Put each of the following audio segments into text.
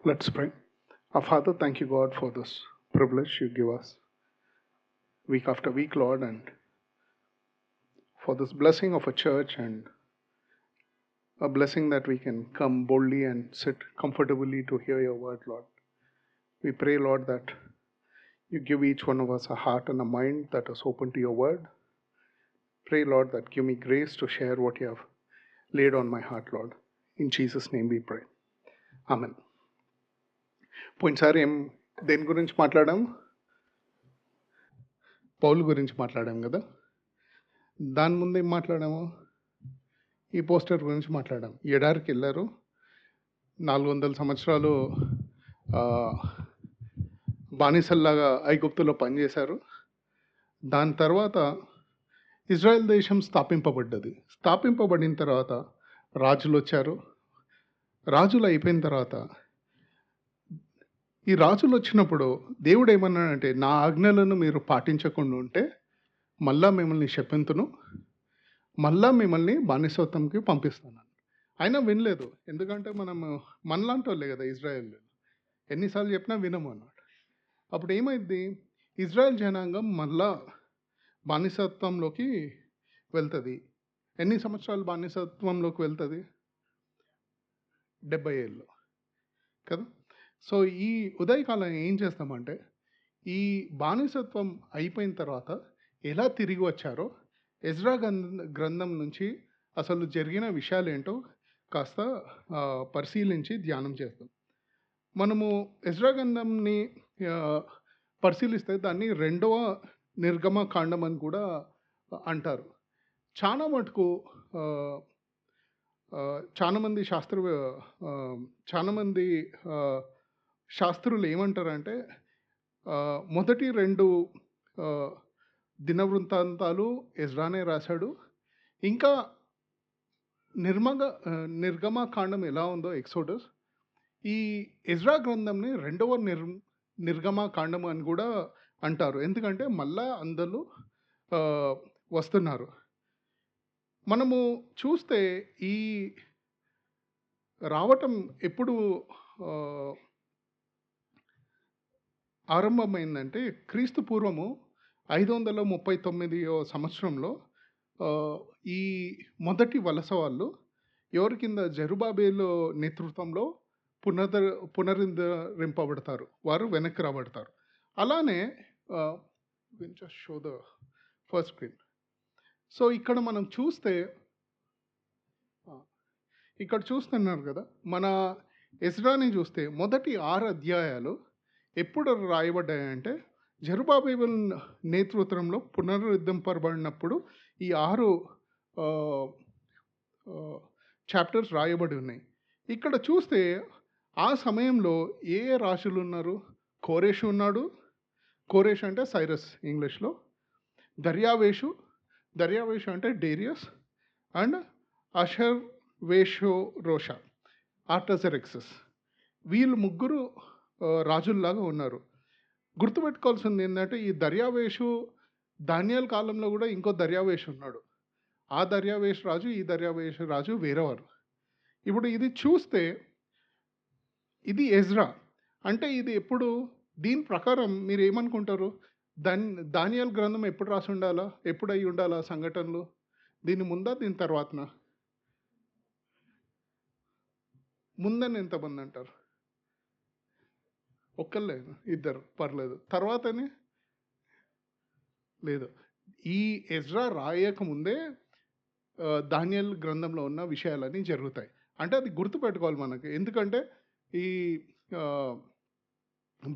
Let's pray. Our Father, thank you, God, for this privilege you give us week after week, Lord, and for this blessing of a church and a blessing that we can come boldly and sit comfortably to hear your word, Lord. We pray, Lord, that you give each one of us a heart and a mind that is open to your word. Pray, Lord, that give me grace to share what you have laid on my heart, Lord. In Jesus' name we pray. Amen. పోయినసారి దేని గురించి మాట్లాడాం? పౌలు గురించి మాట్లాడాం కదా. దాని ముందు ఏం మాట్లాడాము? ఈ పోస్టర్ గురించి మాట్లాడాం. ఎడారికి వెళ్ళారు, 400 సంవత్సరాలు బానిసల్లాగా ఐగుప్తులో పనిచేశారు. దాని తర్వాత ఇజ్రాయెల్ దేశం స్థాపింపబడిన తర్వాత రాజులు వచ్చారు. రాజులు అయిపోయిన తర్వాత ఈ రాజులు వచ్చినప్పుడు దేవుడు ఏమన్నాడంటే, నా ఆజ్ఞలను మీరు పాటించకుండా ఉంటే మళ్ళా మిమ్మల్ని శపింతును, మళ్ళా మిమ్మల్ని బానిసత్వంకి పంపిస్తాను. అయినా వినలేదు. ఎందుకంటే మనలాంటి వాళ్ళే కదా ఇజ్రాయెల్. ఎన్నిసార్లు చెప్పినా వినము అన్నాడు. అప్పుడు ఏమైంది? ఇజ్రాయెల్ జనాంగం మళ్ళా బానిసత్వంలోకి వెళ్తుంది. ఎన్ని సంవత్సరాలు బానిసత్వంలోకి వెళ్తుంది? 70 ఏళ్ళు కదా. సో ఈ ఉదయకాలం ఏం చేస్తామంటే, ఈ బానిసత్వం అయిపోయిన తర్వాత ఎలా తిరిగి వచ్చారో ఎజ్రా గ్రంథం నుంచి అసలు జరిగిన విషయాలు ఏంటో కాస్త పరిశీలించి ధ్యానం చేస్తాం. మనము ఎజ్రా గ్రంథంని పరిశీలిస్తే దాన్ని 2వ నిర్గమకాండం అని కూడా అంటారు. చాలా మటుకు చాలామంది శాస్త్రులు ఏమంటారంటే, మొదటి 2 దినవృత్తాంతాలు ఎజ్రానే రాశాడు. ఇంకా నిర్గమకాండం ఎలా ఉందో ఎక్సోడస్, ఈ ఎజ్రా గ్రంథంని 2వ నిర్గమకాండం అని కూడా అంటారు. ఎందుకంటే మళ్ళా అందరూ వస్తున్నారు. మనము చూస్తే ఈ రావటం ఎప్పుడు ఆరంభమైందంటే, క్రీస్తు పూర్వము 539వ సంవత్సరంలో ఈ మొదటి వలస వాళ్ళు ఎవరి కింద? జెరుబాబేలు నేతృత్వంలో పునరుద్ధరింపబడతారు. వారు వెనక్కి రాబడతారు. అలానే show the first screen. So ఇక్కడ మనం చూస్తే, ఇక్కడ చూస్తున్నారు కదా, మన ఎజ్రాని చూస్తే మొదటి 6 అధ్యాయాలు ఎప్పుడు రాయబడ్డాయంటే, జెరుబాబేలు నేతృత్వంలో పునరుద్ధరింపబడినప్పుడు ఈ 6 చాప్టర్స్ రాయబడి ఉన్నాయి. ఇక్కడ చూస్తే ఆ సమయంలో ఏ రాజులు ఉన్నారు? కోరేషు ఉన్నాడు. కోరేషు అంటే సైరస్ ఇంగ్లీష్లో. దర్యావేషు అంటే డేరియస్. అండ్ అషర్వేషోరోష, ఆర్టజెరెక్సస్. వీళ్ళు ముగ్గురు రాజుల్లాగా ఉన్నారు. గుర్తుపెట్టుకోవాల్సింది ఏంటంటే, ఈ దర్యావేషు దానియేలు కాలంలో కూడా ఇంకో దర్యావేషు ఉన్నాడు. ఆ దర్యావేషు రాజు, ఈ దర్యావేషు రాజు వేరేవారు. ఇప్పుడు ఇది చూస్తే ఇది ఎజ్రా. అంటే ఇది ఎప్పుడు? దీని ప్రకారం మీరు ఏమనుకుంటారు? దానియేలు గ్రంథం ఎప్పుడు రాసి ఉండాలా? ఎప్పుడు అయి ఉండాలా సంఘటనలు? దీని ముందా, దీని తర్వాతనా? ముందని ఎంతమంది అంటారు? ఒక్కళ్ళే, ఇద్దరు, పర్లేదు. తర్వాతనే లేదు. ఈ ఎజ్రా రాయకముందే దానియేలు గ్రంథంలో ఉన్న విషయాలన్నీ జరుగుతాయి. అంటే అది గుర్తుపెట్టుకోవాలి మనకి. ఎందుకంటే ఈ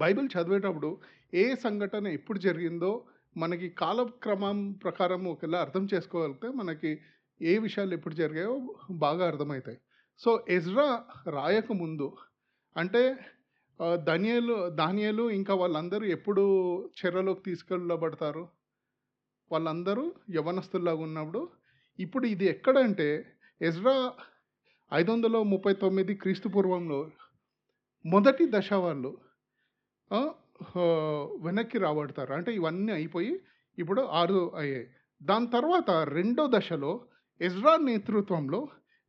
బైబిల్ చదివేటప్పుడు ఏ సంఘటన ఎప్పుడు జరిగిందో మనకి కాలక్రమం ప్రకారం ఒకవేళ అర్థం చేసుకోగలిగితే మనకి ఏ విషయాలు ఎప్పుడు జరిగాయో బాగా అర్థమవుతాయి. సో ఎజ్రా రాయకముందు అంటే దానియేలు ఇంకా వాళ్ళందరూ ఎప్పుడు చెరలోకి తీసుకెళ్ళబడతారు? వాళ్ళందరూ యవనస్తుల్లాగా ఉన్నప్పుడు. ఇప్పుడు ఇది ఎక్కడంటే, ఎజ్రా 539 క్రీస్తు పూర్వంలో మొదటి దశ వాళ్ళు వెనక్కి రాబడతారు. అంటే ఇవన్నీ అయిపోయి ఇప్పుడు 6 అయ్యాయి. దాని తర్వాత 2వ దశలో ఎజ్రా నేతృత్వంలో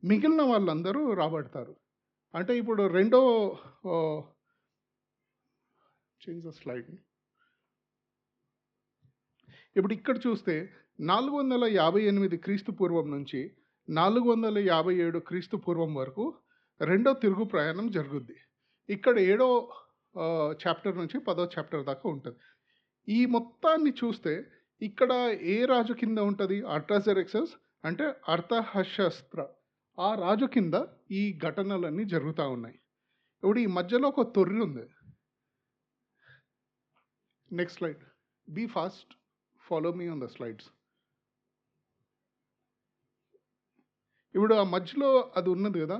మిగిలిన వాళ్ళందరూ రాబడతారు. అంటే ఇప్పుడు చేంజ్ ద స్లైడ్. ఇప్పుడు ఇక్కడ చూస్తే 458 క్రీస్తు పూర్వం నుంచి 457 క్రీస్తు పూర్వం వరకు రెండో తిరుగు ప్రయాణం జరుగుద్ది. ఇక్కడ 7వ చాప్టర్ నుంచి 10వ చాప్టర్ దాకా ఉంటుంది. ఈ మొత్తాన్ని చూస్తే ఇక్కడ ఏ రాజు కింద ఉంటుంది? అర్టాజెర్క్సస్ అంటే అర్థహశస్త్ర, ఆ రాజు కింద ఈ ఘటనలన్నీ జరుగుతూ ఉన్నాయి. ఇప్పుడు ఈ మధ్యలో ఒక తొర్రి ఉంది. Next slide. Be fast, follow me on the slides. ఇప్పుడు ఆ మధ్యలో అది ఉన్నది కదా,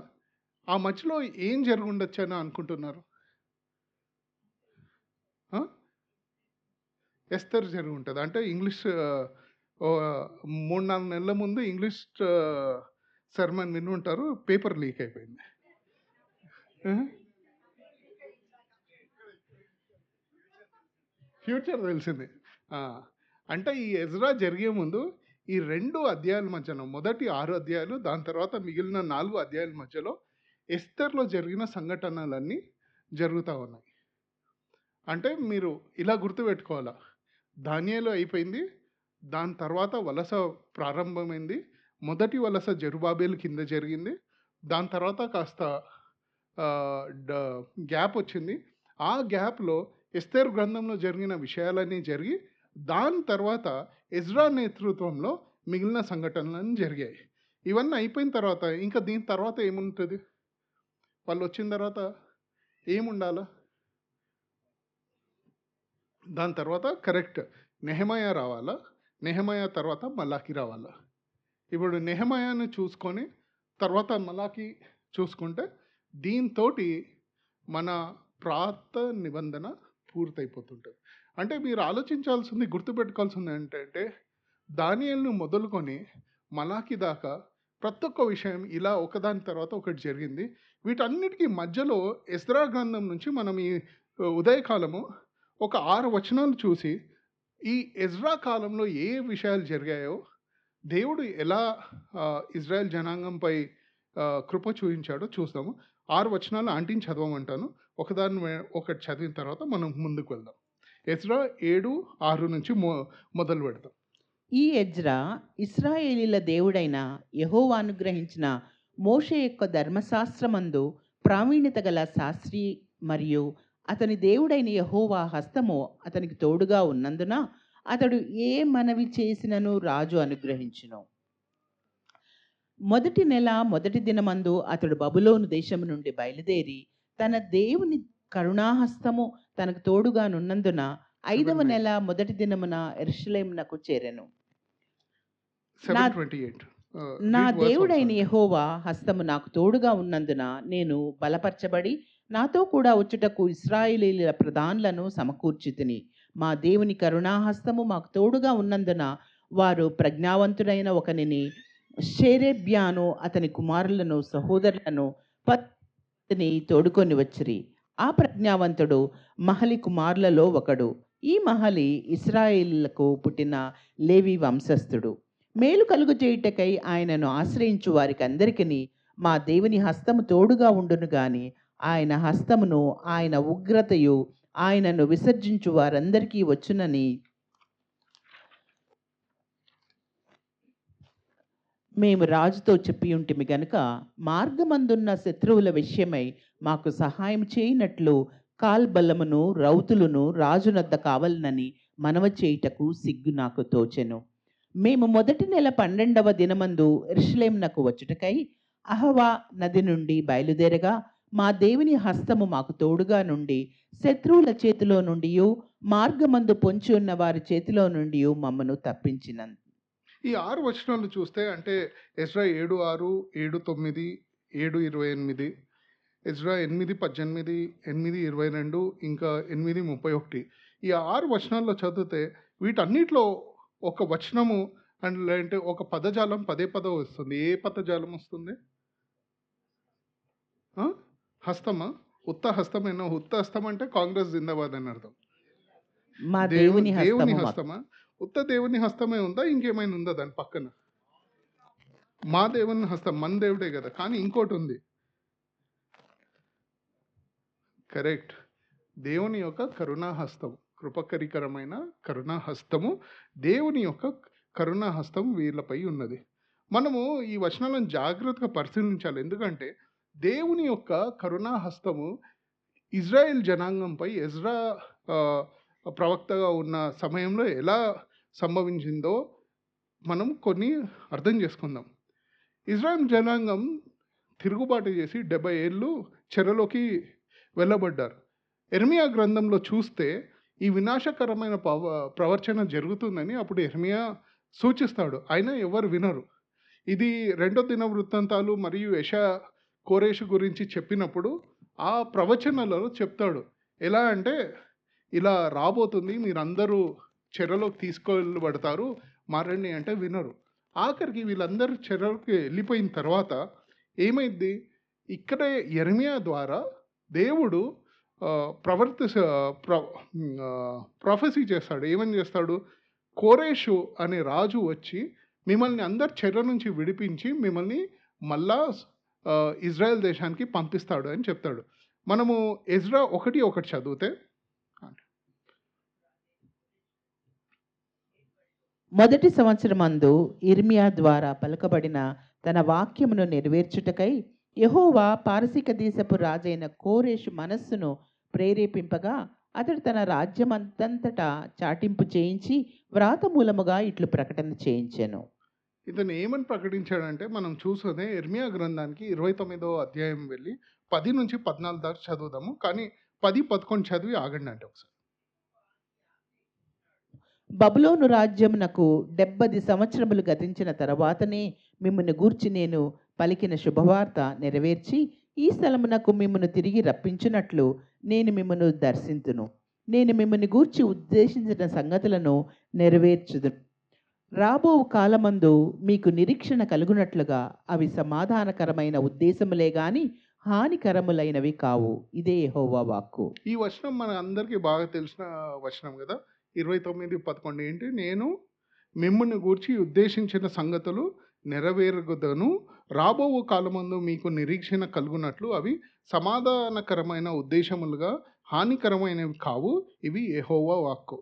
ఆ మధ్యలో ఏం జరిగి ఉండొచ్చు అని అనుకుంటున్నారు? ఎస్తర్ జరిగి ఉంటుంది. అంటే ఇంగ్లీష్ 3-4 నెలల ముందు ఇంగ్లీష్ సర్మన్ విని ఉంటారు, పేపర్ లీక్ అయిపోయింది. ఫ్యూచర్ తెలిసింది. అంటే ఈ ఎజ్రా జరిగే ముందు ఈ 2 అధ్యాయాల మధ్యలో, మొదటి 6 అధ్యాయాలు, దాని తర్వాత మిగిలిన 4 అధ్యాయాల మధ్యలో ఎస్తర్లో జరిగిన సంఘటనలన్నీ జరుగుతూ ఉన్నాయి. అంటే మీరు ఇలా గుర్తుపెట్టుకోవాలా, దానియేలు అయిపోయింది, దాని తర్వాత వలస ప్రారంభమైంది. మొదటి వలస జెరుబాబేలు కింద జరిగింది. దాని తర్వాత కాస్త గ్యాప్ వచ్చింది. ఆ గ్యాప్లో ఎస్తేర్ గ్రంథంలో జరిగిన విషయాలన్నీ జరిగి, దాని తర్వాత ఎజ్రా నేతృత్వంలో మిగిలిన సంఘటనలన్నీ జరిగాయి. ఇవన్నీ అయిపోయిన తర్వాత ఇంకా దీని తర్వాత ఏముంటుంది? వాళ్ళు వచ్చిన తర్వాత ఏముండాలా? దాని తర్వాత కరెక్ట్ నెహెమయా రావాలా, నెహెమయా తర్వాత మలాకి రావాలా. ఇప్పుడు నెహెమయాను చూసుకొని తర్వాత మలాకి చూసుకుంటే దీంతో మన ప్రాత నిబంధన పూర్తయిపోతుంటుంది. అంటే మీరు ఆలోచించాల్సింది, గుర్తుపెట్టుకోవాల్సింది ఏంటంటే, దానియేలును మొదలుకొని మలాకి దాకా ప్రతి ఒక్క విషయం ఇలా ఒకదాని తర్వాత ఒకటి జరిగింది. వీటన్నిటికీ మధ్యలో ఎజ్రా గ్రంథం నుంచి మనం ఈ ఉదయకాలము ఒక 6 వచనాలు చూసి ఈ ఎజ్రా కాలంలో ఏ విషయాలు జరిగాయో, దేవుడు ఎలా ఇజ్రాయెల్ జనాంగంపై కృప చూపించాడో చూస్తాము. 6 వచనాలు ఆంటీని చదవమంటాను. ఒకటి చదివిన తర్వాత మనం ముందుకు వెళ్దాం. ఎజ్రా 7:6 నుంచి మొదలు పెడతాం. ఈ ఎజ్రా ఇశ్రాయేలీల దేవుడైన యెహోవా అనుగ్రహించిన మోషే యొక్క ధర్మశాస్త్రమందు ప్రావీణ్యత గల శాస్త్రి మరియు అతని దేవుడైన యెహోవా హస్తము అతనికి తోడుగా ఉన్నందున అతడు ఏ మనవి చేసినను రాజు అనుగ్రహించును. మొదటి నెల మొదటి దినమందు అతడు బబులోను దేశము నుండి బయలుదేరి తన దేవుని కరుణాహస్తము తనకు తోడుగా నున్నందున 5వ నెల మొదటి దినమున యెరూషలేమునకు చేరెను. నా దేవుడైన యెహోవా హస్తము నాకు తోడుగా ఉన్నందున నేను బలపరచబడి నాతో కూడా వచ్చుటకు ఇశ్రాయేలీయుల ప్రధానులను సమకూర్చితిని. మా దేవుని కరుణాహస్తము మాకు తోడుగా ఉన్నందున వారు ప్రజ్ఞావంతుడైన ఒకనిని షేరేబ్యాను అతని కుమారులను సహోదరులను పత్ని తోడుకొని వచ్చిరి. ఆ ప్రజ్ఞావంతుడు మహలి కుమారులలో ఒకడు. ఈ మహలి ఇశ్రాయేలీయులకు పుట్టిన లేవి వంశస్థుడు. మేలు కలుగు చేయుటకై ఆయనను ఆశ్రయించు వారికి అందరికీ మా దేవుని హస్తము తోడుగా ఉండును గాని ఆయన హస్తమును ఆయన ఉగ్రతయు ఆయనను విసర్జించు వారందరికీ వచ్చునని మేము రాజుతో చెప్పి ఉంటిమి గనుక మార్గమందున్న శత్రువుల విషయమై మాకు సహాయం చేయనట్లు కాల్బలమును రౌతులను రాజునద్ద కావలనని మనవ చేయుటకు సిగ్గు నాకు తోచెను. మేము మొదటి నెల 12వ దినమందు యెరూషలేమునకు వచ్చుటకై అహవా నది నుండి బయలుదేరగా మా దేవుని హస్తము మాకు తోడుగా నుండి శత్రువుల చేతిలో నుండి మార్గమందు పొంచి ఉన్న వారి చేతిలో నుండి మమ్మను తప్పించినందు. ఈ 6 వచనాలు చూస్తే అంటే ఎజ్రా 7:6, 7:9, 7:28, ఎజ్రా 8:18, 8:22, ఇంకా 8:31. ఈ 6 వచనాల్లో చదివితే వీటన్నిటిలో ఒక వచనము అంటే ఒక పదజాలం పదే వస్తుంది. ఏ పదజాలం వస్తుంది? హస్తమా? ఉత్త హస్తమేనా? ఉత్త హస్తం అంటే కాంగ్రెస్ జిందాబాద్ అని అర్థం. మా దేవుని హస్తమా? ఉత్త దేవుని హస్తమే ఉందా? ఇంకేమైనా ఉందా దాని పక్కన? మా దేవుని హస్తం, మన దేవుడే కదా, కానీ ఇంకోటి ఉంది. కరెక్ట్. దేవుని యొక్క కరుణాహస్తం, కృపకరికరమైన కరుణాహస్తము, దేవుని యొక్క కరుణాహస్తం వీళ్ళపై ఉన్నది. మనము ఈ వచనాలను జాగ్రత్తగా పరిశీలించాలి. ఎందుకంటే దేవుని యొక్క కరుణాహస్తము ఇజ్రాయెల్ జనాంగంపై ఎజ్రా ప్రవక్తగా ఉన్న సమయంలో ఎలా సంభవించిందో మనం కొన్ని అర్థం చేసుకుందాం. ఇజ్రాయెల్ జనాంగం తిరుగుబాటు చేసి 70 ఏళ్ళు చెరలోకి వెళ్ళబడ్డారు. యెర్మీయా గ్రంథంలో చూస్తే ఈ వినాశకరమైన ప్రవర్చన జరుగుతుందని అప్పుడు యెర్మీయా సూచిస్తాడు. అయినా ఎవరు వినరు. ఇది 2 దినవృత్తాంతాలు మరియు కోరేషు గురించి చెప్పినప్పుడు ఆ ప్రవచనలలో చెప్తాడు. ఎలా అంటే ఇలా రాబోతుంది, మీరందరూ చెరలోకి తీసుకెళ్ళబడతారు, మారండి అంటే వినరు. ఆఖరికి వీళ్ళందరూ చెరలోకి వెళ్ళిపోయిన తర్వాత ఏమైంది? ఇక్కడే యెర్మీయా ద్వారా దేవుడు ప్రొఫెసీ చేస్తాడు. ఏమని చేస్తాడు? కోరేషు అనే రాజు వచ్చి మిమ్మల్ని అందరు చెర నుంచి విడిపించి మిమ్మల్ని మళ్ళా ఇజ్రాయెల్ దేశానికి పంపిస్తాడు అని చెప్తాడు. మనము ఎజ్రా 1:1 చదివితే, మొదటి సంవత్సరమందు ఇర్మియా ద్వారా పలుకబడిన తన వాక్యమును నెరవేర్చుటకై యెహోవా పారసీక దేశపు రాజైన కోరేషు మనస్సును ప్రేరేపింపగా అతడు తన రాజ్యమంతంతటా చాటింపు చేయించి వ్రాత మూలముగా ఇట్లు ప్రకటన చేయించెను. ఇతను ఏమని ప్రకటించాడంటే, మనం చూసుకునే యెర్మీయా గ్రంథానికి 29వ అధ్యాయం వెళ్ళి 10 నుంచి 14 దాకా చదువుదాము. కానీ 10-11 చదివి ఆగండి అంటే ఒకసారి. బబులోను రాజ్యమునకు 70 సంవత్సరములు గతించిన తర్వాతనే మిమ్మును గూర్చి నేను పలికిన శుభవార్త నెరవేర్చి ఈ స్థలమునకు మిమ్మును తిరిగి రప్పించునట్లు నేను మిమ్మును దర్శింతును. నేను మిమ్ముని గూర్చి ఉద్దేశించిన సంగతులను నెరవేర్చుదును. రాబో కాలమందు మీకు నిరీక్షణ కలుగునట్లుగా అవి సమాధానకరమైన ఉద్దేశములే గాని హానికరములైనవి కావు. ఇదే యెహోవా వాక్కు. ఈ వచనం మన అందరికీ బాగా తెలిసిన వచనం కదా. 29:11 ఏంటి? నేను మిమ్ముని గూర్చి ఉద్దేశించిన సంగతులు నెరవేరుగుదను, రాబో కాలమందు మీకు నిరీక్షణ కలుగునట్లు అవి సమాధానకరమైన ఉద్దేశములుగా హానికరమైనవి కావు, ఇవి యెహోవా వాక్కు.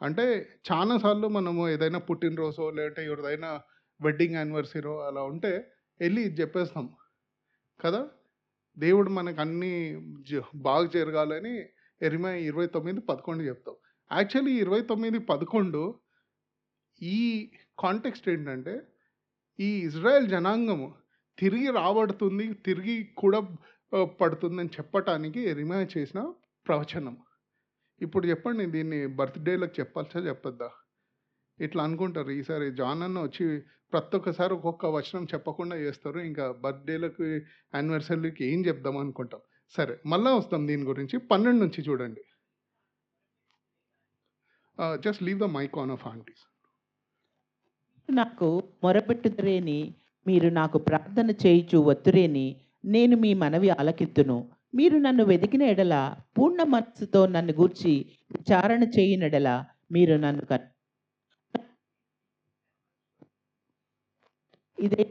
అంటే చాలాసార్లు మనము ఏదైనా పుట్టినరోజో లేదంటే ఎవరిదైనా వెడ్డింగ్ యానివర్సరీలో అలా ఉంటే వెళ్ళి ఇది చెప్పేస్తాం కదా, దేవుడు మనకు అన్నీ బాగా జరగాలని యెర్మీయా 29:11 చెప్తాం. యాక్చువల్లీ 29:11 ఈ కాంటెక్స్ట్ ఏంటంటే, ఈ ఇజ్రాయెల్ జనాంగము తిరిగి రాబడుతుంది, తిరిగి కూడా పడుతుందని చెప్పటానికి యెర్మీయా చేసిన ప్రవచనం. ఇప్పుడు చెప్పండి, దీన్ని బర్త్డేలకు చెప్పాల్సా చెప్పొద్దా? ఇట్లా అనుకుంటారు. ఈసారి జాన్ అన్న వచ్చి ప్రతి ఒక్కసారి ఒక్కొక్క వచనం చెప్పకుండా చేస్తారు, ఇంకా బర్త్డేలకు యానివర్సరీకి ఏం చెప్దాం అనుకుంటాం. సరే, మళ్ళీ వస్తాం దీని గురించి. 12 నుంచి చూడండి. Just leave the mic on off aunties. నాకు మొరపెట్టుదురేని, మీరు నాకు ప్రార్థన చేయుచు వత్తురేని, నేను మీ మనవి ఆలకిత్తును. మీరు నన్ను వెదికిన ఎడల, పూర్ణ మనస్సుతో నన్ను గూర్చి విచారణ చేయునెడల మీరు నన్ను ఇదే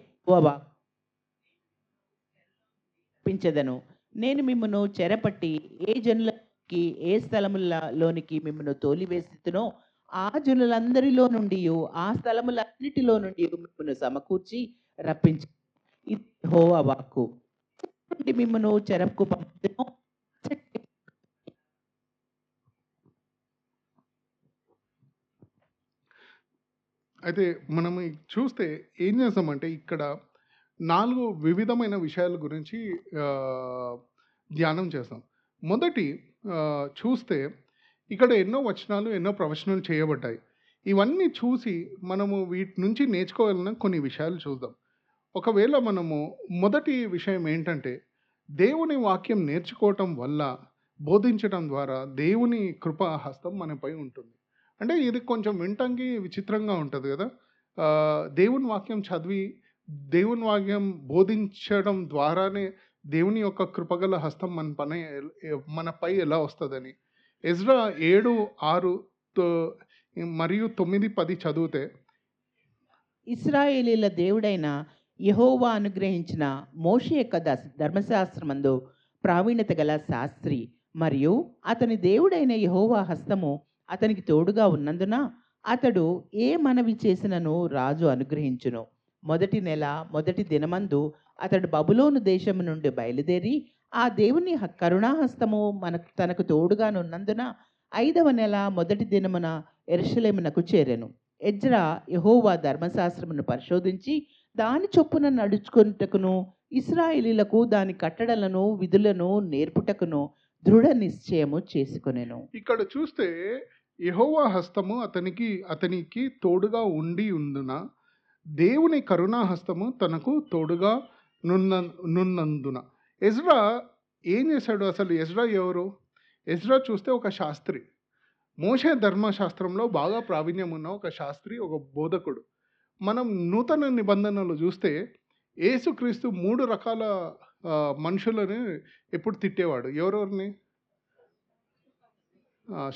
పించదను. నేను మిమ్మను చెరపట్టి ఏ జనులకి ఏ స్థలములలోనికి మిమ్మను తోలివేసినో ఆ జనులందరిలో నుండి ఆ స్థలములన్నిటిలో నుండి మిమ్మను సమకూర్చి రప్పించు. ఇది యెహోవా వాక్కు. మిమ్మను చెరకు పంపును. అయితే మనం చూస్తే ఏం చేస్తామంటే, ఇక్కడ 4 వివిధమైన విషయాల గురించి ధ్యానం చేస్తాం. మొదటి చూస్తే ఇక్కడ ఎన్నో వచనాలు, ఎన్నో ప్రవచనాలు చేయబడ్డాయి. ఇవన్నీ చూసి మనము వీటి నుంచి నేర్చుకోవాలన్న కొన్ని విషయాలు చూద్దాం. ఒకవేళ మనము మొదటి విషయం ఏంటంటే, దేవుని వాక్యం నేర్చుకోవటం వల్ల, బోధించడం ద్వారా దేవుని కృపా హస్తం మనపై ఉంటుంది. అంటే ఇది కొంచెం వినటానికి విచిత్రంగా ఉంటుంది కదా. దేవుని వాక్యం చదివి దేవుని వాక్యం బోధించడం ద్వారానే దేవుని యొక్క కృపగల హస్తం మనపై ఎలా వస్తుందని. ఎజ్రా 7:6 మరియు 9-10 చదివితే, ఇశ్రాయేలీల దేవుడైన యెహోవా అనుగ్రహించిన మోషే యొక్క ధర్మశాస్త్రమందు ప్రావీణ్యత గల శాస్త్రి మరియు అతని దేవుడైన యెహోవా హస్తము అతనికి తోడుగా ఉన్నందున అతడు ఏ మనవి చేసినను రాజు అనుగ్రహించును. మొదటి నెల మొదటి దినమందు అతడు బబులోను దేశము నుండి బయలుదేరి ఆ దేవుని కరుణాహస్తము తనకు తోడుగానున్నందున 5వ నెల మొదటి దినమున యెరూషలేమునకు చేరెను. ఎజ్రా యెహోవా ధర్మశాస్త్రమును పరిశోధించి దాని చొప్పున నడుచుకొనుటకును ఇశ్రాయేలీలకు దాని కట్టడలను విధులను నేర్పుటకును దృఢ నిశ్చయము చేసుకొనెను. ఇక్కడ చూస్తే యెహోవా హస్తము అతనికి తోడుగా ఉండున దేవుని కరుణా హస్తము తనకు తోడుగా నున్నందున. ఎజ్రా ఏం చేశాడు? అసలు ఎజ్రా ఎవరు? ఎజ్రా చూస్తే ఒక శాస్త్రి, మోషే ధర్మశాస్త్రంలో బాగా ప్రావీణ్యం ఉన్న ఒక శాస్త్రి, ఒక బోధకుడు. మనం నూతన నిబంధనలు చూస్తే యేసుక్రీస్తు 3 రకాల మనుషులని ఎప్పుడు తిట్టేవాడు. ఎవరెవరిని?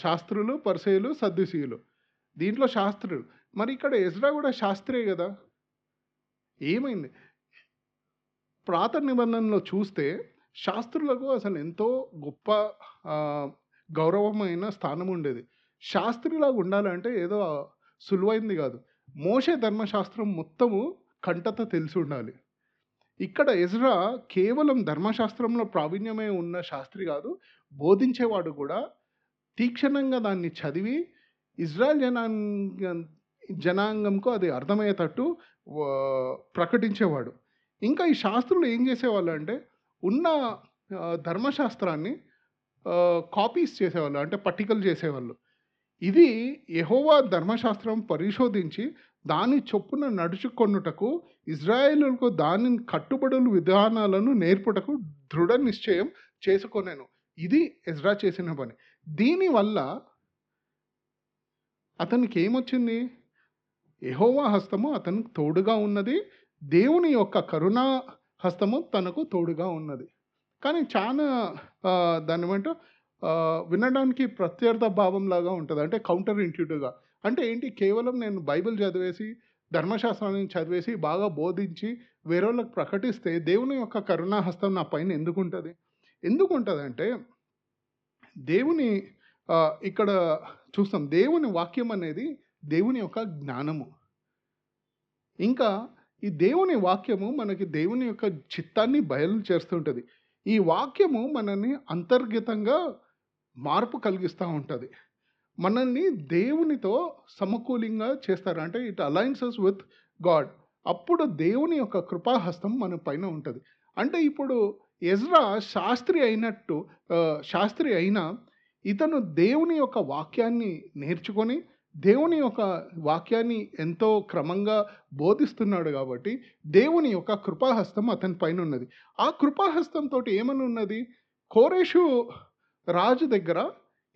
శాస్త్రులు, పరిసయ్యులు, సద్దుసీయులు. దీంట్లో శాస్త్రులు. మరి ఇక్కడ ఎజ్రా కూడా శాస్త్రే కదా. ఏమైంది? పాత నిబంధనలో చూస్తే శాస్త్రులకు అసలు ఎంతో గొప్ప గౌరవమైన స్థానం ఉండేది. శాస్త్రిలాగా ఉండాలంటే ఏదో సులువైంది కాదు. మోషే ధర్మశాస్త్రం మొత్తము కంటత తెలిసి ఉండాలి. ఇక్కడ ఎజ్రా కేవలం ధర్మశాస్త్రంలో ప్రావీణ్యమే ఉన్న శాస్త్రి కాదు, బోధించేవాడు కూడా. తీక్షణంగా దాన్ని చదివి ఇజ్రాయెల్ జనాంగంకు అది అర్థమయ్యేటట్టు ప్రకటించేవాడు. ఇంకా ఈ శాస్త్రులు ఏం చేసేవాళ్ళు అంటే ఉన్న ధర్మశాస్త్రాన్ని కాపీస్ చేసేవాళ్ళు, అంటే పట్టికలు చేసేవాళ్ళు. ఇది యెహోవా ధర్మశాస్త్రం పరిశోధించి దాని చొప్పున నడుచుకొనుటకు ఇజ్రాయేలులకు దాని కట్టుబడులు విధానాలను నేర్పుటకు దృఢ నిశ్చయం చేసుకొనెను. ఇది ఎజ్రా చేసిన పని. దీనివల్ల అతనికి ఏమొచ్చింది? యెహోవా హస్తము అతనికి తోడుగా ఉన్నది, దేవుని యొక్క కరుణా హస్తము తనకు తోడుగా ఉన్నది. కానీ చాలా దాన్ని ఏమంటే వినడానికి ప్రత్యర్థ భావం లాగా ఉంటుంది, అంటే కౌంటర్ ఇంట్యూటివ్గా. అంటే ఏంటి? కేవలం నేను బైబిల్ చదివేసి ధర్మశాస్త్రాన్ని చదివేసి బాగా బోధించి వేరే వాళ్ళకి ప్రకటిస్తే దేవుని యొక్క కరుణా హస్తం నా పైన ఎందుకు ఉంటుంది? ఎందుకు ఉంటుంది అంటే దేవుని ఇక్కడ చూస్తాం, దేవుని వాక్యం అనేది దేవుని యొక్క జ్ఞానము. ఇంకా ఈ దేవుని వాక్యము మనకి దేవుని యొక్క చిత్తాన్ని బయలు చేస్తుంటుంది. ఈ వాక్యము మనల్ని అంతర్గతంగా మార్పు కలిగిస్తూ ఉంటుంది, మనల్ని దేవునితో సమకూలంగా చేస్తారు. అంటే ఇట్ అలైన్సెస్ విత్ గాడ్. అప్పుడు దేవుని యొక్క కృపాహస్తం మన పైన ఉంటుంది. అంటే ఇప్పుడు ఎజ్రా శాస్త్రి అయినా ఇతను దేవుని యొక్క వాక్యాన్ని నేర్చుకొని దేవుని యొక్క వాక్యాన్ని ఎంతో క్రమంగా బోధిస్తున్నాడు కాబట్టి దేవుని యొక్క కృపాహస్తం అతని పైన ఉన్నది. ఆ కృపాహస్తంతో ఏమని ఉన్నది? కోరేషు రాజు దగ్గర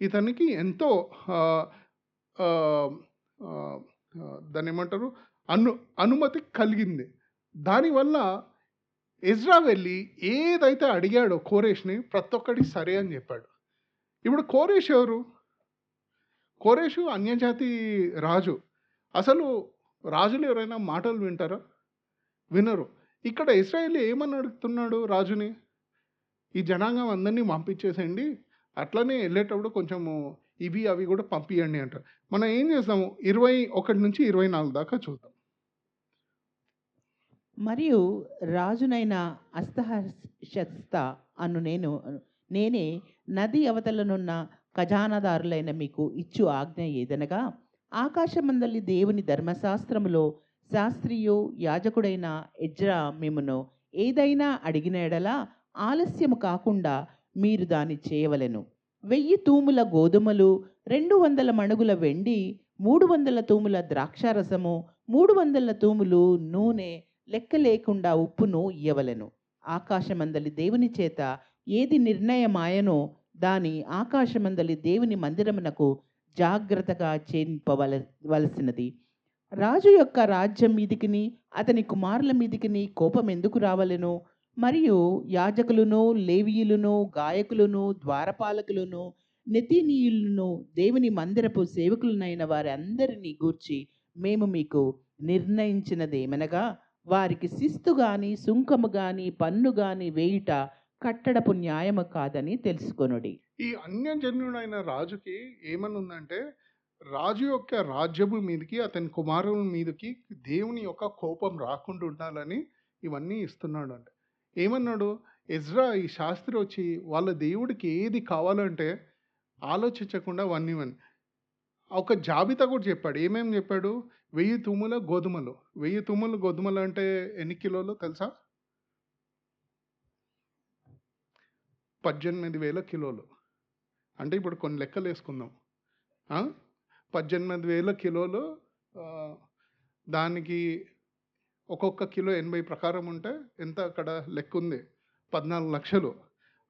ఇతనికి ఎంతో దాన్ని ఏమంటారు, అనుమతి కలిగింది. దానివల్ల ఎజ్రా వెళ్ళి ఏదైతే అడిగాడో కోరేష్ని ప్రతి ఒక్కటి సరే అని చెప్పాడు. ఇప్పుడు కోరేష్ ఎవరు? కోరేషు అన్యజాతి రాజు. అసలు రాజులు ఎవరైనా మాటలు వింటారా? వినరు. ఇక్కడ ఇశ్రాయేలు ఏమని అడుగుతున్నాడు రాజుని? ఈ జనాంగం అందరినీ పంపించేసేయండి, అట్లనే వెళ్ళేటప్పుడు కొంచెము ఇవి అవి కూడా పంపించండి అంటారు. మనం ఏం చేస్తాము? 21 నుంచి 24 దాకా చూద్దాం. మరియు రాజునైన అస్తహశస్త అను నేనే నది అవతలనున్న ఖజానాదారులైన మీకు ఇచ్చు ఆజ్ఞ ఏదనగా, ఆకాశమందలి దేవుని ధర్మశాస్త్రములో శాస్త్రియు యాజకుడైన ఎజ్రా మిమ్మును ఏదైనా అడిగిన ఎడల ఆలస్యము కాకుండా మీరు దాన్ని చేయవలెను. 1000 తూముల గోధుమలు, 200 మణుగుల వెండి, 300 తూముల ద్రాక్షారసము, 300 తూములు నూనె, లెక్క లేకుండా ఉప్పును ఇయ్యవలెను. ఆకాశమందలి దేవుని చేత ఏది నిర్ణయమాయనో దాని ఆకాశమందలి దేవుని మందిరమునకు జాగ్రత్తగా చేయింపవలసినది. రాజు యొక్క రాజ్యం మీదికిని అతని కుమారుల మీదికిని కోపం ఎందుకు రావలెను? మరియు యాజకులను, లేవీయులను, గాయకులను, ద్వారపాలకులను, నెతీనీయులను, దేవుని మందిరపు సేవకులనైన వారి అందరినీ గూర్చి మేము మీకు నిర్ణయించినదేమనగా, వారికి శిస్తు గాని, సుంకము గాని, పన్ను గాని వేయుట కట్టడపు న్యాయము కాదని తెలుసుకొనుడి. ఈ అన్యజన్యుడైన రాజుకి ఏమని ఉందంటే, రాజు యొక్క రాజ్యము మీదకి, అతని కుమారుల మీదకి దేవుని యొక్క కోపం రాకుండా ఉండాలని ఇవన్నీ ఇస్తున్నాడు అంటే. ఏమన్నాడు? ఎజ్రా ఈ శాస్త్రి వచ్చి వాళ్ళ దేవుడికి ఏది కావాలంటే ఆలోచించకుండా వన్ ఒక జాబితా కూడా చెప్పాడు. ఏమేమి చెప్పాడు? 1000 తుముల గోధుమలు. 1000 తుముల గోధుమలు అంటే ఎన్ని కిలోలు తెలుసా? 18,000 కిలోలు. అంటే ఇప్పుడు కొన్ని లెక్కలు వేసుకుందాం. 18,000 కిలోలు, దానికి ఒక్కొక్క కిలో 80 ప్రకారం ఉంటే ఎంత అక్కడ లెక్క ఉంది? 14 లక్షలు.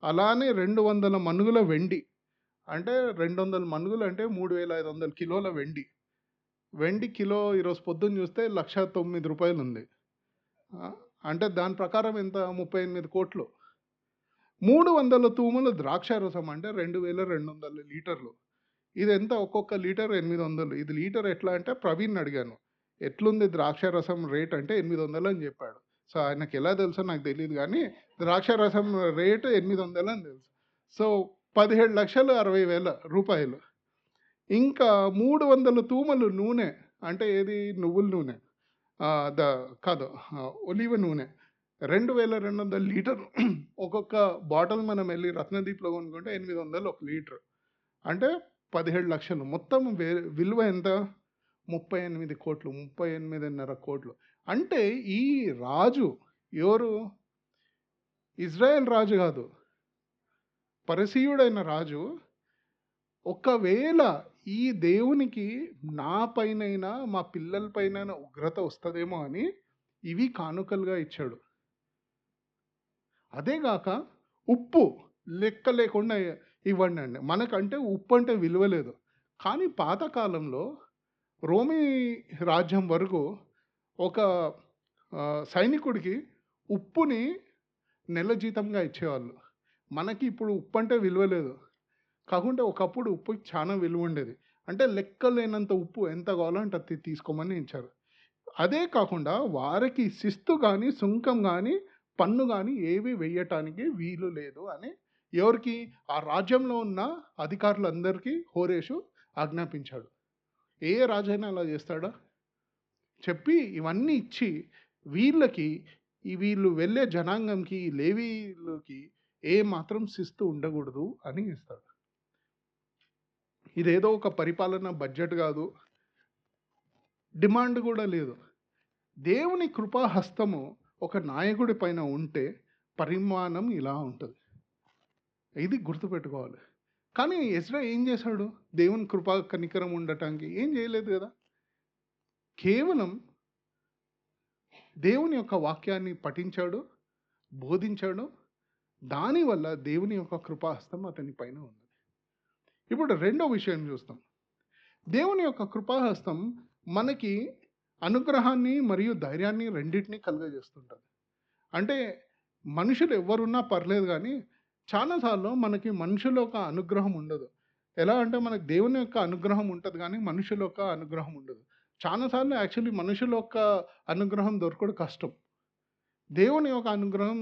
అలానే 200 మనుగుల వెండి, అంటే 200 మనుగులు అంటే 3,500 కిలోల వెండి. వెండి కిలో ఈరోజు పొద్దున్న చూస్తే 1,09,000 రూపాయలు ఉంది. అంటే దాని ప్రకారం ఎంత? 38 కోట్లు. 300 తూముల ద్రాక్ష రసం అంటే 2,200 లీటర్లు. ఇది ఎంత? ఒక్కొక్క లీటర్ 800. ఇది లీటర్ ఎట్లా అంటే ప్రవీణ్ అడిగాను, ఎట్లుంది ద్రాక్ష రసం రేట్ అంటే 800 అని చెప్పాడు. సో ఆయనకి ఎలా తెలుసో నాకు తెలియదు, కానీ ద్రాక్ష రసం రేటు 800 అని తెలుసు. సో 17,60,000 రూపాయలు. ఇంకా 300 తూములు నూనె, అంటే ఏది? నువ్వుల నూనె కాదు, ఒలివ నూనె. 2,200 లీటర్లు. ఒక్కొక్క బాటిల్ మనం వెళ్ళి రత్నదీప్లో కొనుక్కుంటే 800 ఒక లీటర్, అంటే 17 లక్షలు. మొత్తం విలువ ఎంత? 38 కోట్లు, 38.5 కోట్లు. అంటే ఈ రాజు ఎవరు? ఇజ్రాయెల్ రాజు కాదు, పరసీయుడైన రాజు. ఒకవేళ ఈ దేవునికి నా పైనైనా మా పిల్లల పైన ఉగ్రత వస్తుందేమో అని ఇవి కానుకలుగా ఇచ్చాడు. అదేగాక ఉప్పు లెక్క లేకుండా ఇవ్వండి అండి. మనకంటే ఉప్పు అంటే విలువ లేదు, కానీ పాతకాలంలో రోమీ రాజ్యం వరకు ఒక సైనికుడికి ఉప్పుని నెల జీతంగా ఇచ్చేవాళ్ళు. మనకి ఇప్పుడు ఉప్పు అంటే విలువ లేదు, కాకుంటే ఒకప్పుడు ఉప్పు చాలా విలువ ఉండేది. అంటే లెక్కలేనంత ఉప్పు ఎంత కావాలంటే అది తీసుకోమని ఇచ్చారు. అదే కాకుండా వారికి శిస్తు కానీ, సుంకం కానీ, పన్ను కానీ ఏవి వేయటానికి వీలు లేదు అని ఎవరికి? ఆ రాజ్యంలో ఉన్న అధికారులందరికీ హోరేషు ఆజ్ఞాపించాడు. ఏ రాజైనా అలా చేస్తాడా? చెప్పి ఇవన్నీ ఇచ్చి వీళ్ళకి, వీళ్ళు వెళ్ళే జనాంగంకి, లేవీలకి ఏ మాత్రం శిస్తు ఉండకూడదు అని ఇస్తాడు. ఇదేదో ఒక పరిపాలన బడ్జెట్ కాదు, డిమాండ్ కూడా లేదు. దేవుని కృపాహస్తము ఒక నాయకుడి పైన ఉంటే పరిమాణం ఇలా ఉంటుంది. ఇది గుర్తుపెట్టుకోవాలి. కానీ ఎజ్రా ఏం చేశాడు? దేవుని కృపా కనికరం ఉండటానికి ఏం చేయలేదు కదా. కేవలం దేవుని యొక్క వాక్యాన్ని పఠించాడు, బోధించాడు. దానివల్ల దేవుని యొక్క కృపాహస్తం అతని పైన ఉంది. ఇప్పుడు రెండో విషయం చూస్తాం. దేవుని యొక్క కృపాహస్తం మనకి అనుగ్రహాన్ని మరియు ధైర్యాన్ని రెండింటినీ కలుగజేస్తుంటుంది. అంటే మనుషులు ఎవరున్నా పర్లేదు, కానీ చాలాసార్లు మనకి మనుషుల యొక్క అనుగ్రహం ఉండదు. ఎలా అంటే మనకు దేవుని యొక్క అనుగ్రహం ఉంటుంది, కానీ మనుషుల యొక్క అనుగ్రహం ఉండదు. చాలాసార్లు యాక్చువల్లీ మనుషుల యొక్క అనుగ్రహం దొరకడం కష్టం, దేవుని యొక్క అనుగ్రహం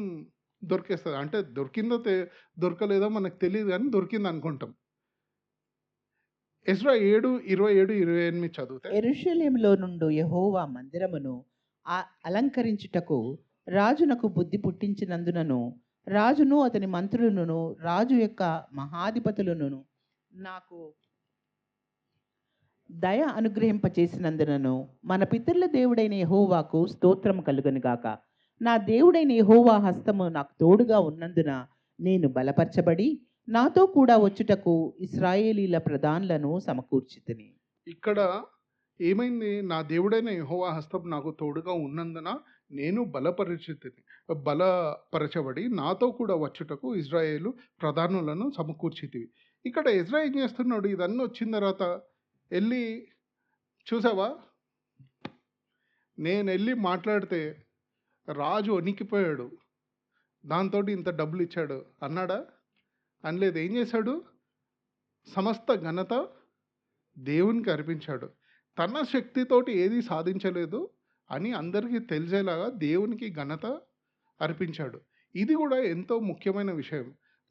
దొరికేస్తుంది. అంటే దొరికిందో దొరకలేదో మనకు తెలియదు, కానీ దొరికింది అనుకుంటాం. ఎజ్రా 7:27-28 చదివితే, యెరూషలేములో నుండి యెహోవా మందిరమును అలంకరించుటకు రాజునకు బుద్ధి పుట్టించినందునను, రాజును అతని మంత్రులను, రాజు యొక్క మహాధిపతులను నాకు దయ అనుగ్రహింపచేసినందునను, మన పితరుల దేవుడైన యెహోవాకు స్తోత్రము కలుగును గాక. నా దేవుడైన యెహోవా హస్తము నాకు తోడుగా ఉన్నందున నేను బలపరచబడి నాతో కూడా వచ్చుటకు ఇశ్రాయేలీల ప్రధానులను సమకూర్చితిని. ఇక్కడ ఏమైంది? నా దేవుడైన యెహోవా హస్తం నాకు తోడుగా ఉన్నందున నేను బలపరచబడి నాతో కూడా వచ్చుటకు ఇజ్రాయేలు ప్రధానులను సమకూర్చితివి. ఇక్కడ ఎజ్రా ఏం చేస్తున్నాడు? ఇదన్నీ వచ్చిన తర్వాత వెళ్ళి, చూసావా, నేను వెళ్ళి మాట్లాడితే రాజు వణికిపోయాడు, దాంతో ఇంత డబ్బులు ఇచ్చాడు అన్నాడా? అనలేదు. ఏం చేశాడు? సమస్త ఘనత దేవునికి అర్పించాడు. తన శక్తితోటి ఏది సాధించలేదు అని అందరికీ తెలిసేలాగా దేవునికి ఘనత అర్పించాడు. ఇది కూడా ఎంతో ముఖ్యమైన విషయం.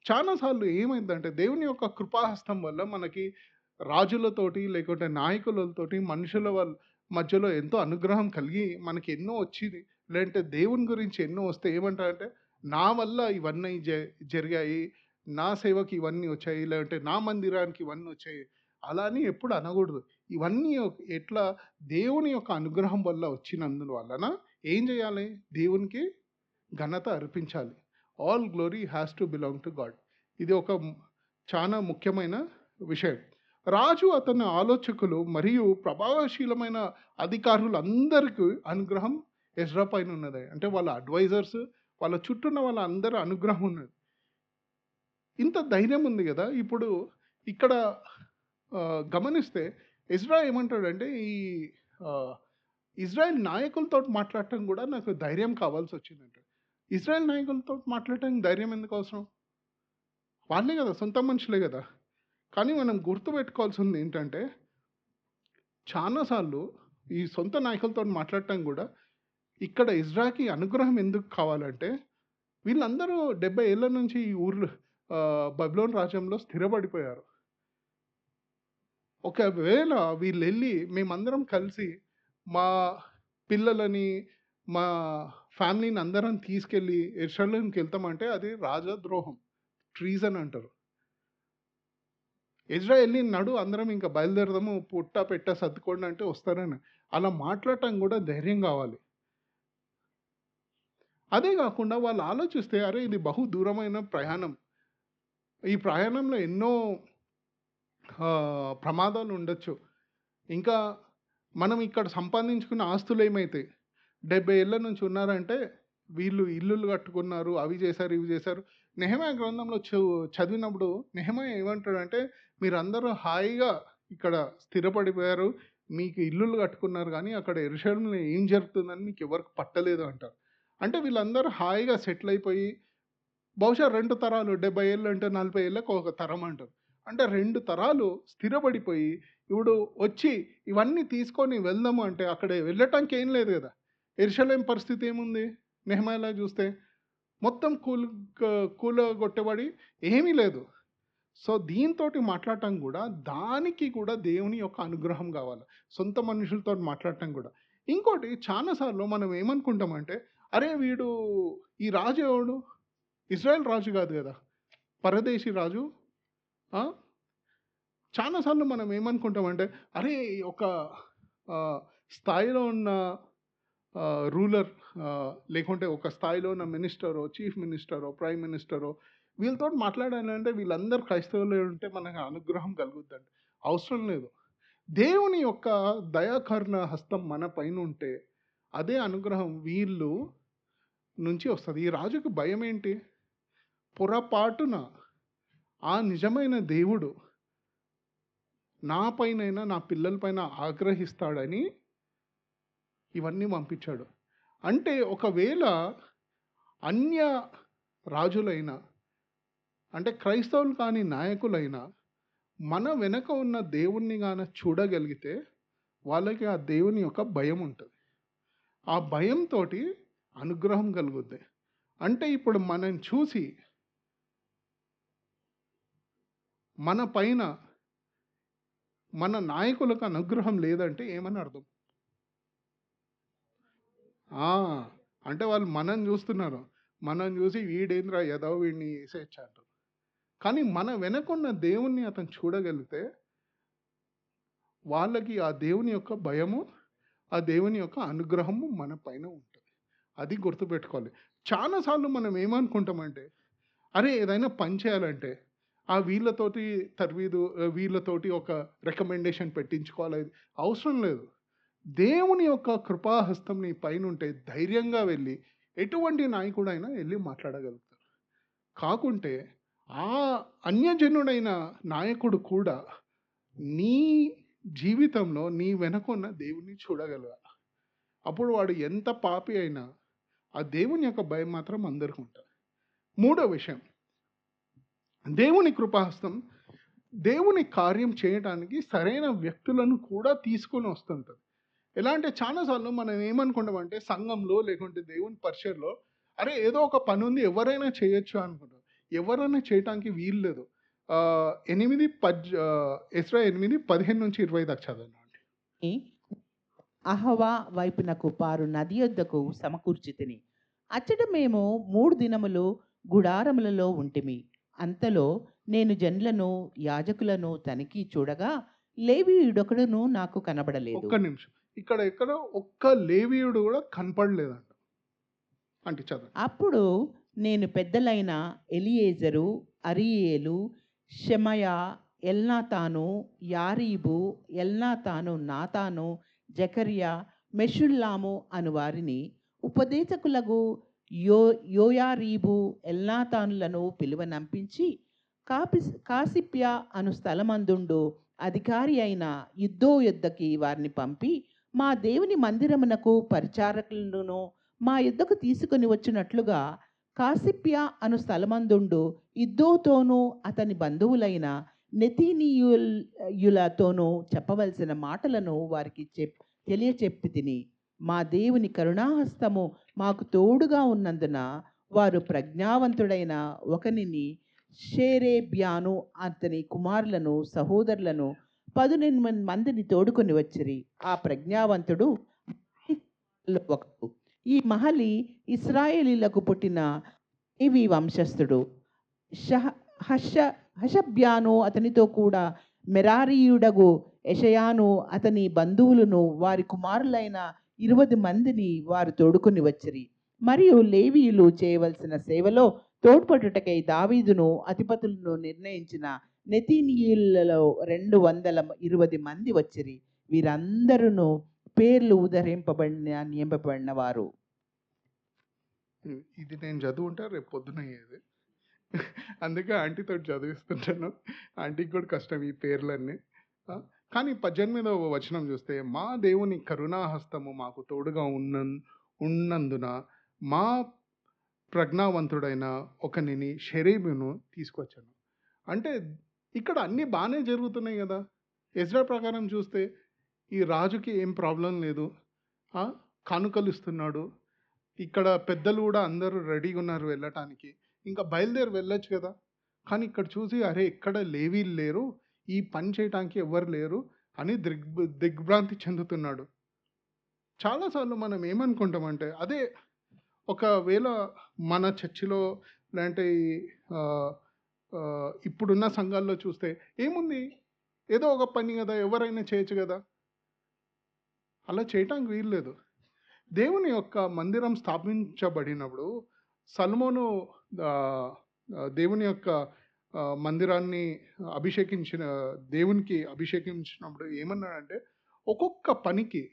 చాలాసార్లు ఏమైందంటే దేవుని యొక్క కృపాహస్తం వల్ల మనకి రాజులతోటి, లేకుంటే నాయకులతోటి, మనుషుల మధ్యలో ఎంతో అనుగ్రహం కలిగి మనకి ఎన్నో వచ్చింది. లేదంటే దేవుని గురించి ఎన్నో వస్తే ఏమంటారంటే, నా వల్ల ఇవన్నీ జరిగాయి, నా సేవకి ఇవన్నీ వచ్చాయి, లేదంటే నా మందిరానికి ఇవన్నీ వచ్చాయి. అలా అని ఎప్పుడు అనకూడదు. ఇవన్నీ ఎట్లా దేవుని యొక్క అనుగ్రహం వల్ల వచ్చినందువలన ఏం చేయాలి? దేవునికి ఘనత అర్పించాలి. All glory has to belong to God. ఇది ఒక చాలా ముఖ్యమైన విషయం. రాజు, అతని ఆలోచకులు మరియు ప్రభావశీలమైన అధికారులందరికీ అనుగ్రహం ఎజ్రా పైన ఉన్నది. అంటే వాళ్ళ అడ్వైజర్స్, వాళ్ళ చుట్టూన్న వాళ్ళ అందరి అనుగ్రహం ఉన్నది. ఇంత ధైర్యం ఉంది కదా. ఇప్పుడు ఇక్కడ గమనిస్తే ఎజ్రా ఏమంటాడంటే, ఈ ఇజ్రాయెల్ నాయకులతో మాట్లాడటం కూడా నాకు ధైర్యం కావాల్సి వచ్చిందంట. ఇజ్రాయెల్ నాయకులతో మాట్లాడటానికి ధైర్యం ఎందుకు అవసరం? వాళ్ళే కదా, సొంత మనుషులే కదా. కానీ మనం గుర్తుపెట్టుకోవాల్సింది ఏంటంటే, చాలాసార్లు ఈ సొంత నాయకులతో మాట్లాడటం కూడా ఇక్కడ ఇజ్రాకి అనుగ్రహం ఎందుకు కావాలంటే, వీళ్ళందరూ 70 ఏళ్ళ నుంచి ఈ ఊర్లో బబులోను రాజ్యంలో స్థిరపడిపోయారు. ఒకవేళ వీళ్ళు వెళ్ళి మేమందరం కలిసి మా పిల్లలని, మా ఫ్యామిలీని అందరం తీసుకెళ్ళి యెరూషలేముకి వెళ్తామంటే అది రాజద్రోహం, ట్రీజన్ అంటారు. ఎజ్రా వెళ్ళి నడు అందరం ఇంకా బయలుదేరదాము, పుట్ట పెట్ట సర్దుకోండి అంటే వస్తారని. అలా మాట్లాడటం కూడా ధైర్యం కావాలి. అదే కాకుండా వాళ్ళు ఆలోచిస్తే, అరే ఇది బహు దూరమైన ప్రయాణం, ఈ ప్రయాణంలో ఎన్నో ప్రమాదాలు ఉండొచ్చు, ఇంకా మనం ఇక్కడ సంపాదించుకున్న ఆస్తులు ఏమైతాయి? 70 ఏళ్ళ నుంచి ఉన్నారంటే వీళ్ళు ఇల్లులు కట్టుకున్నారు, అవి చేశారు, ఇవి చేశారు. నెహెమయా గ్రంథంలో చదివినప్పుడు నెహెమయా ఏమంటాడంటే, మీరందరూ హాయిగా ఇక్కడ స్థిరపడిపోయారు, మీకు ఇల్లులు కట్టుకున్నారు, కానీ అక్కడ యెరూషలేములో ఏం జరుగుతుందని మీకు ఎవరికి పట్టలేదు అంటారు. అంటే వీళ్ళందరూ హాయిగా సెటిల్ అయిపోయి, బహుశా 2 తరాలు, 70 ఏళ్ళు అంటే 40 ఏళ్ళకు ఒక తరం అంటారు. అంటే 2 తరాలు స్థిరపడిపోయి ఇప్పుడు వచ్చి ఇవన్నీ తీసుకొని వెళ్దాము అంటే అక్కడ వెళ్ళటానికి ఏం లేదు కదా. యెరూషలేము పరిస్థితి ఏముంది? నెహెమయాలో చూస్తే మొత్తం కూలగొట్టబడి ఏమీ లేదు. సో దీంతోటి మాట్లాడటం కూడా, దానికి కూడా దేవుని యొక్క అనుగ్రహం కావాలి, సొంత మనుషులతో మాట్లాడటం కూడా. ఇంకోటి, చాలాసార్లు మనం ఏమనుకుంటామంటే, అరే వీడు ఈ రాజు ఎవడు? ఇజ్రాయెల్ రాజు కాదు కదా, పరదేశీ రాజు. చాలాసార్లు మనం ఏమనుకుంటామంటే, అరే ఒక స్థాయిలో ఉన్న రూలర్, లేకుంటే ఒక స్థాయిలో ఉన్న మినిస్టరో, చీఫ్ మినిస్టరో, ప్రైమ్ మినిస్టరో, వీళ్ళతో మాట్లాడాలంటే వీళ్ళందరూ క్రైస్తవులు ఉంటే మనకు అనుగ్రహం కలుగుద్దండి. అవసరం లేదు. దేవుని యొక్క దయాకరుణ హస్తం మన పైన ఉంటే అదే అనుగ్రహం వీళ్ళు నుంచి వస్తుంది. ఈ రాజుకు భయం ఏంటి? పొరపాటున ఆ నిజమైన దేవుడు నా పైనైనా నా పిల్లల పైన ఆగ్రహిస్తాడని ఇవన్నీ పంపించాడు. అంటే ఒకవేళ అన్య రాజులైనా, అంటే క్రైస్తవులు కాని నాయకులైనా మన వెనక ఉన్న దేవుణ్ణి గాన చూడగలిగితే వాళ్ళకి ఆ దేవుని యొక్క భయం ఉంటుంది. ఆ భయంతో అనుగ్రహం కలుగుద్ది. అంటే ఇప్పుడు మనం చూసి మన పైన మన నాయకులకు అనుగ్రహం లేదంటే ఏమని అర్థం? అంటే వాళ్ళు మనం చూస్తున్నారు, మనం చూసి వీడేంద్రా ఏదో వీడిని వేసేయచ్చు అంటారు. కానీ మన వెనకున్న దేవుణ్ణి అతను చూడగలిగితే వాళ్ళకి ఆ దేవుని యొక్క భయము, ఆ దేవుని యొక్క అనుగ్రహము మన పైన ఉంటుంది. అది గుర్తుపెట్టుకోవాలి. చాలాసార్లు మనం ఏమనుకుంటామంటే, అరే ఏదైనా పని చేయాలంటే వీళ్ళతోటి వీళ్ళతోటి ఒక రికమెండేషన్ పెట్టించుకోవాలి, అవసరం లేదు. దేవుని యొక్క కృపాహస్తం నీ పైన ఉంటే ధైర్యంగా వెళ్ళి ఎటువంటి నాయకుడైనా వెళ్ళి మాట్లాడగలుగుతారు. కాకుంటే ఆ అన్యజనుడైన నాయకుడు కూడా నీ జీవితంలో నీ వెనకున్న దేవుని చూడగలగాలి. అప్పుడు వాడు ఎంత పాపి అయినా ఆ దేవుని యొక్క భయం మాత్రం అందరికీ ఉంటుంది. మూడో విషయం, దేవుని కృపాహస్తం దేవుని కార్యం చేయడానికి సరైన వ్యక్తులను కూడా తీసుకొని వస్తుంటుంది. ఎలా అంటే చాలాసార్లు మనం ఏమనుకుంటామంటే, సంఘంలో లేకుంటే దేవుని పరిచర్లో అరే ఏదో ఒక పని ఉంది ఎవరైనా చేయొచ్చు అనుకుంటారు. ఎవరైనా చేయటానికి వీలు లేదు. 8:15-20 దాకా చదవండి. అహవా వైపునకు పారు నది యొద్దకు సమకూర్చితిని. అచ్చట మేము 3 దినములు గుడారములలో ఉంటిమి. అంతలో నేను జనులను యాజకులను తనిఖీ చూడగా లేవీయుడొకడును నాకు కనబడలేదు. ఒక్క నిమిషం, ఇక్కడ ఒక్క లేవీయుడు కూడా కనపడలేదంట. అంటే చదువు. అప్పుడు నేను పెద్దలైన ఎలియేజరు, అరీయేలు, షెమయా, ఎల్నాతాను, యారీబు, ఎల్నాతాను, నాతాను, జకర్యా, మెషుల్లాము అను వారిని, ఉపదేశకులకు యోయారీబు, ఎల్నాతానులను పిలువనంపించి కాసిప్యా అను స్థలమందుండు అధికారి అయిన యుద్ధో యుద్ధకి వారిని పంపి, మా దేవుని మందిరమునకు పరిచారకులను మా యుద్ధకు తీసుకొని వచ్చినట్లుగా కాసిప్యా అను స్థలమందుండు ఇద్దోతోనూ అతని బంధువులైన నెతీనీయులతోనూ చెప్పవలసిన మాటలను వారికి తెలియచెప్పి తిని, మా దేవుని కరుణాహస్తము మాకు తోడుగా ఉన్నందున వారు ప్రజ్ఞావంతుడైన ఒకనిని, షేరేబ్యాను అతని కుమారులను సహోదరులను 18 మందిని తోడుకొని వచ్చిరి. ఆ ప్రజ్ఞావంతుడు ఒకడు. ఈ మహలి ఇశ్రాయేలీలకు పుట్టిన లేవి వంశస్థుడు. హషబ్యాను అతనితో కూడా మెరారీయుడగు యెషయాను అతని బంధువులను వారి కుమారులైన 20 మందిని వారు తోడుకొని వచ్చిరి. మరియు లేవీయులు చేయవలసిన సేవలో తోడ్పడుటకై దావీదును అధిపతులను నిర్ణయించిన నెతీనీయులలో 220 మంది వచ్చిరి. వీరందరూ పేర్లు నియమింపబడిన వారు. ఇది నేను చదువుంటా రేపు పొద్దున అయ్యేది. అందుకే ఆంటీతో చదివిస్తుంటాను. ఆంటీకి కూడా కష్టం ఈ పేర్లన్నీ. కానీ 18వ వచనం చూస్తే, మా దేవుని కరుణాహస్తము మాకు తోడుగా ఉన్నందున మా ప్రజ్ఞావంతుడైన ఒకనిని షెరేబును తీసుకొచ్చాను. అంటే ఇక్కడ అన్నీ బాగానే జరుగుతున్నాయి కదా. ఎజ్రా ప్రకారం చూస్తే ఈ రాజుకి ఏం ప్రాబ్లం లేదు, కానుకలు ఇస్తున్నాడు. ఇక్కడ పెద్దలు కూడా అందరూ రెడీగా ఉన్నారు వెళ్ళటానికి, ఇంకా బయలుదేరి వెళ్ళొచ్చు కదా. కానీ ఇక్కడ చూసి అరే ఎక్కడ లేవీలు లేరు, ఈ పని చేయటానికి ఎవరు లేరు అని దిగ్భ్రాంతి చెందుతున్నాడు. చాలాసార్లు మనం ఏమనుకుంటామంటే, అదే ఒకవేళ మన చర్చిలో లేదంటే ఇప్పుడున్న సంఘాల్లో చూస్తే ఏముంది, ఏదో ఒక పని కదా, ఎవరైనా చేయొచ్చు కదా. అలా చేయటానికి వీలు లేదు. దేవుని యొక్క మందిరం స్థాపించబడినప్పుడు సొలొమోను దేవుని యొక్క మందిరాన్ని దేవునికి అభిషేకించినప్పుడు ఏమన్నాడంటే, ఒక్కొక్క పనికి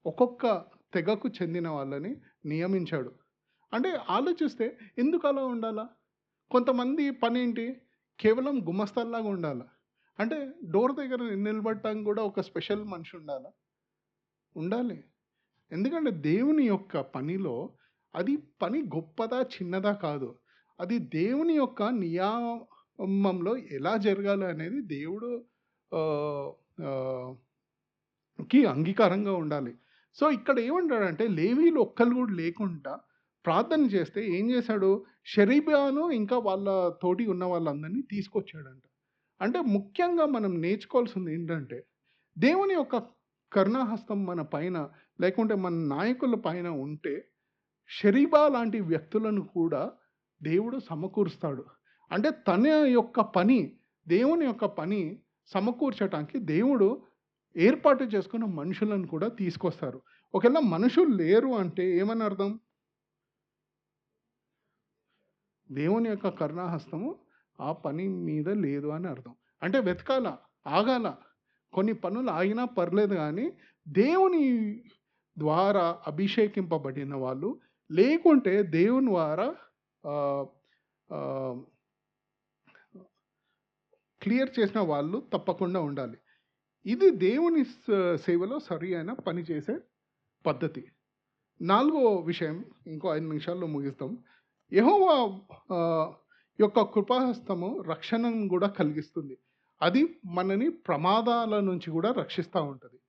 ఒక్కొక్క తెగకు చెందిన వాళ్ళని నియమించాడు. అంటే ఆలోచిస్తే ఎందుకు అలా ఉండాలా? కొంతమంది పని ఏంటి, కేవలం గుమస్తల్లాగా ఉండాలా? అంటే డోర్ దగ్గర నిలబడటానికి కూడా ఒక స్పెషల్ మనిషి ఉండాలి. ఎందుకంటే దేవుని యొక్క పనిలో అది పని గొప్పదా చిన్నదా కాదు, అది దేవుని యొక్క నియామంలో ఎలా జరగాలి అనేది దేవుడు కి అంగీకారంగా ఉండాలి. సో ఇక్కడ ఏమంటాడంటే, లేవీలు ఒక్కళ్ళు కూడా లేకుండా ప్రార్థన చేస్తే ఏం చేశాడు, షెరేబ్యాను ఇంకా వాళ్ళ తోటి ఉన్న వాళ్ళందరినీ తీసుకొచ్చాడంట. అంటే ముఖ్యంగా మనం నేర్చుకోవాల్సింది ఏంటంటే, దేవుని యొక్క కరుణాహస్తం మన పైన లేకుంటే మన నాయకుల పైన ఉంటే షెరీబా లాంటి వ్యక్తులను కూడా దేవుడు సమకూరుస్తాడు. అంటే తన యొక్క పని, దేవుని యొక్క పని సమకూర్చడానికి దేవుడు ఏర్పాటు చేసుకున్న మనుషులను కూడా తీసుకొస్తారు. ఒకవేళ మనుషులు లేరు అంటే ఏమని అర్థం, దేవుని యొక్క కరుణాహస్తము ఆ పని మీద లేదు అని అర్థం. అంటే వెతకాల, ఆగాల, కొన్ని పనులు ఆగినా పర్లేదు, కానీ దేవుని ద్వారా అభిషేకింపబడిన వాళ్ళు లేకుంటే దేవుని ద్వారా క్లియర్ చేసిన వాళ్ళు తప్పకుండా ఉండాలి. ఇది దేవుని సేవలో సరి అయిన పని చేసే పద్ధతి. 4వ విషయం, ఇంకో 5 నిమిషాల్లో ముగిస్తాం. యెహోవా యొక్క కృపాహస్తము రక్షణను కూడా కలిగిస్తుంది. అది మనని ప్రమాదాల నుంచి కూడా రక్షిస్తూ ఉంటుంది.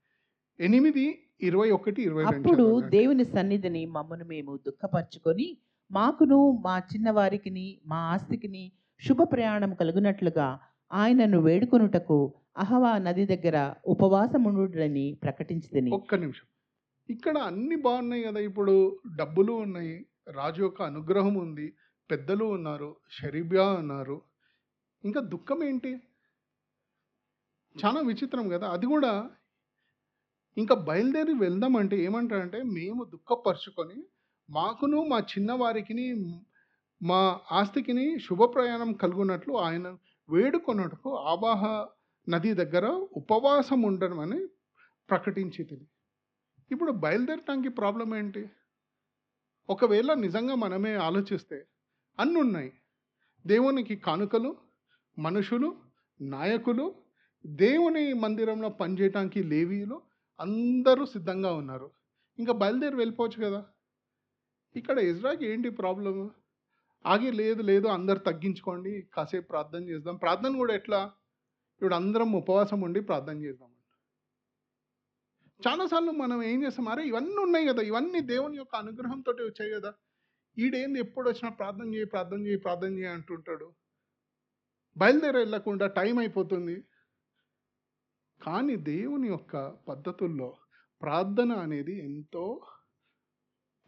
8 21, 22 అప్పుడు చదవండి. దేవుని సన్నిధిని మమ్మను మేము దుఃఖపరచుకొని మాకును మా చిన్నవారికిని మా ఆస్తికిని శుభ ప్రయాణం కలుగునట్లుగా ఆయనను వేడుకొనుటకు అహవా నది దగ్గర ఉపవాసముండుడని ప్రకటించితిని. ఒక్క నిమిషం. ఇక్కడ అన్ని బాగున్నాయి కదా, ఇప్పుడు డబ్బులు ఉన్నాయి, రాజు యొక్క అనుగ్రహం ఉంది, పెద్దలు ఉన్నారు, షరీబ్యా ఉన్నారు, ఇంకా దుఃఖం ఏంటి? చాలా విచిత్రం కదా. అది కూడా ఇంకా బయలుదేరి వెళ్దామంటే ఏమంటారంటే, మేము దుఃఖపరుచుకొని మాకును మా చిన్నవారికిని మా ఆస్తికిని శుభ ప్రయాణం కలుగునట్లు ఆయన వేడుకొనుటకు ఆవాహ నది దగ్గర ఉపవాసం ఉండడం అని ప్రకటించింది. ఇప్పుడు బయలుదేరటానికి ప్రాబ్లం ఏంటి? ఒకవేళ నిజంగా మనమే ఆలోచిస్తే అన్నీ ఉన్నాయి. దేవునికి కానుకలు, మనుషులు, నాయకులు, దేవుని మందిరంలో పనిచేయటానికి లేవీయులు అందరూ సిద్ధంగా ఉన్నారు. ఇంకా బయలుదేరి వెళ్ళిపోవచ్చు కదా. ఇక్కడ ఎజ్రాకి ఏంటి ప్రాబ్లము? ఆగి లేదు అందరు తగ్గించుకోండి, కాసేపు ప్రార్థన చేద్దాం. ప్రార్థన కూడా ఎట్లా? ఇప్పుడు అందరం ఉపవాసం ఉండి ప్రార్థన చేద్దాం. చాలాసార్లు మనం ఏం చేస్తాం, అరే ఇవన్నీ ఉన్నాయి కదా, ఇవన్నీ దేవుని యొక్క అనుగ్రహంతో వచ్చాయి కదా, ఈడేంది ఎప్పుడు వచ్చినా ప్రార్థన చేయి అంటుంటాడు. బయలుదేరి వెళ్ళకుండా టైం అయిపోతుంది. కానీ దేవుని యొక్క పద్ధతుల్లో ప్రార్థన అనేది ఎంతో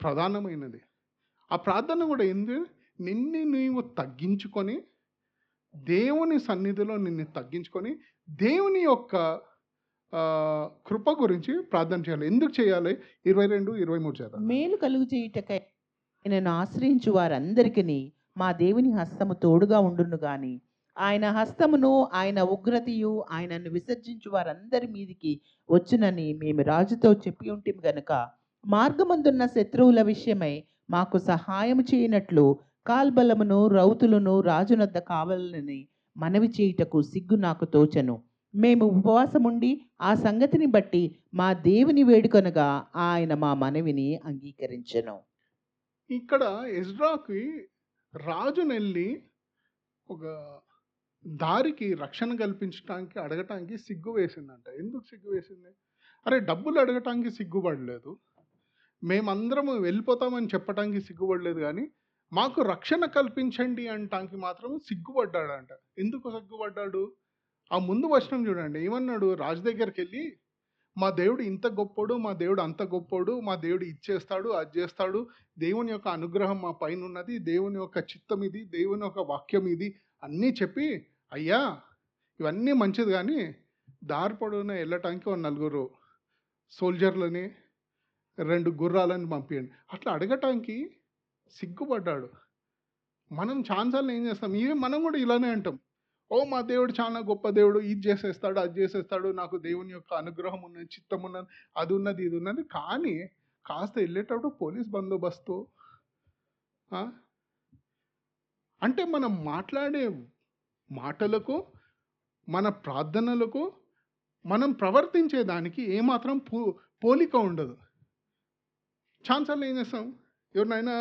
ప్రధానమైనది. ఆ ప్రార్థన కూడా నిన్ను నీవు తగ్గించుకొని, దేవుని సన్నిధిలో నిన్ను తగ్గించుకొని, దేవుని యొక్క కృప గురించి ప్రార్థన చేయాలి. ఎందుకు చేయాలి? 22, 23 చదవండి. మేలు కలుగు చేయుటకై ఆయనను ఆశ్రయించు వారందరికీ మా దేవుని హస్తము తోడుగా ఉండును గాని ఆయన హస్తమును ఆయన ఉగ్రతయు ఆయనను విసర్జించు వారందరి మీదికి వచ్చునని మేము రాజుతో చెప్పి ఉంటిమి గనుక మార్గమందున్న శత్రువుల విషయమై మాకు సహాయము చేయనట్లు కాల్బలమును రౌతులను రాజునొద్ద కావాలని మనవి చేయుటకు సిగ్గు నాకు తోచను. మేము ఉపవాసముండి ఆ సంగతిని బట్టి మా దేవుని వేడుకొనగా ఆయన మా మనవిని అంగీకరించెను. ఇక్కడ ఎజ్రాకి రాజునెళ్ళి ఒక దారికి రక్షణ కల్పించడానికి అడగటానికి సిగ్గు వేసిందంట. ఎందుకు సిగ్గు వేసింది? అరే డబ్బులు అడగటానికి సిగ్గుపడలేదు, మేమందరం వెళ్ళిపోతామని చెప్పటానికి సిగ్గుపడలేదు, కానీ మాకు రక్షణ కల్పించండి అంటానికి మాత్రం సిగ్గుపడ్డాడంట. ఎందుకు సిగ్గుపడ్డాడు? ఆ ముందు వచనం చూడండి, ఏమన్నాడు? రాజు దగ్గరికి వెళ్ళి మా దేవుడు ఇంత గొప్పోడు, మా దేవుడు అంత గొప్పోడు, మా దేవుడు ఇచ్చేస్తాడు, అది చేస్తాడు, దేవుని యొక్క అనుగ్రహం మా పైన ఉన్నది, దేవుని యొక్క చిత్తం ఇది, దేవుని యొక్క వాక్యం ఇది అన్నీ చెప్పి, అయ్యా ఇవన్నీ మంచిది కానీ దారి పొడవునా వెళ్ళటానికి 4 సోల్జర్లని 2 గుర్రాలని పంపించండి అట్లా అడగటానికి సిగ్గుపడ్డాడు. మనం ఛాన్సార్లు ఏం చేస్తాం, మనం కూడా ఇలానే అంటాం, ఓ మా దేవుడు చాలా గొప్ప దేవుడు, ఇది చేసేస్తాడు, అది చేసేస్తాడు, నాకు దేవుని యొక్క అనుగ్రహం ఉన్నది, చిత్తం ఉన్నది, అది ఉన్నది, ఇది ఉన్నది. కానీ కాస్త వెళ్ళేటప్పుడు పోలీస్ బందోబస్తు, అంటే మనం మాట్లాడే మాటలకు, మన ప్రార్థనలకు, మనం ప్రవర్తించే దానికి ఏమాత్రం పోలిక ఉండదు. ఛాన్సార్లు ఏం చేస్తాం, ఎవరినైనా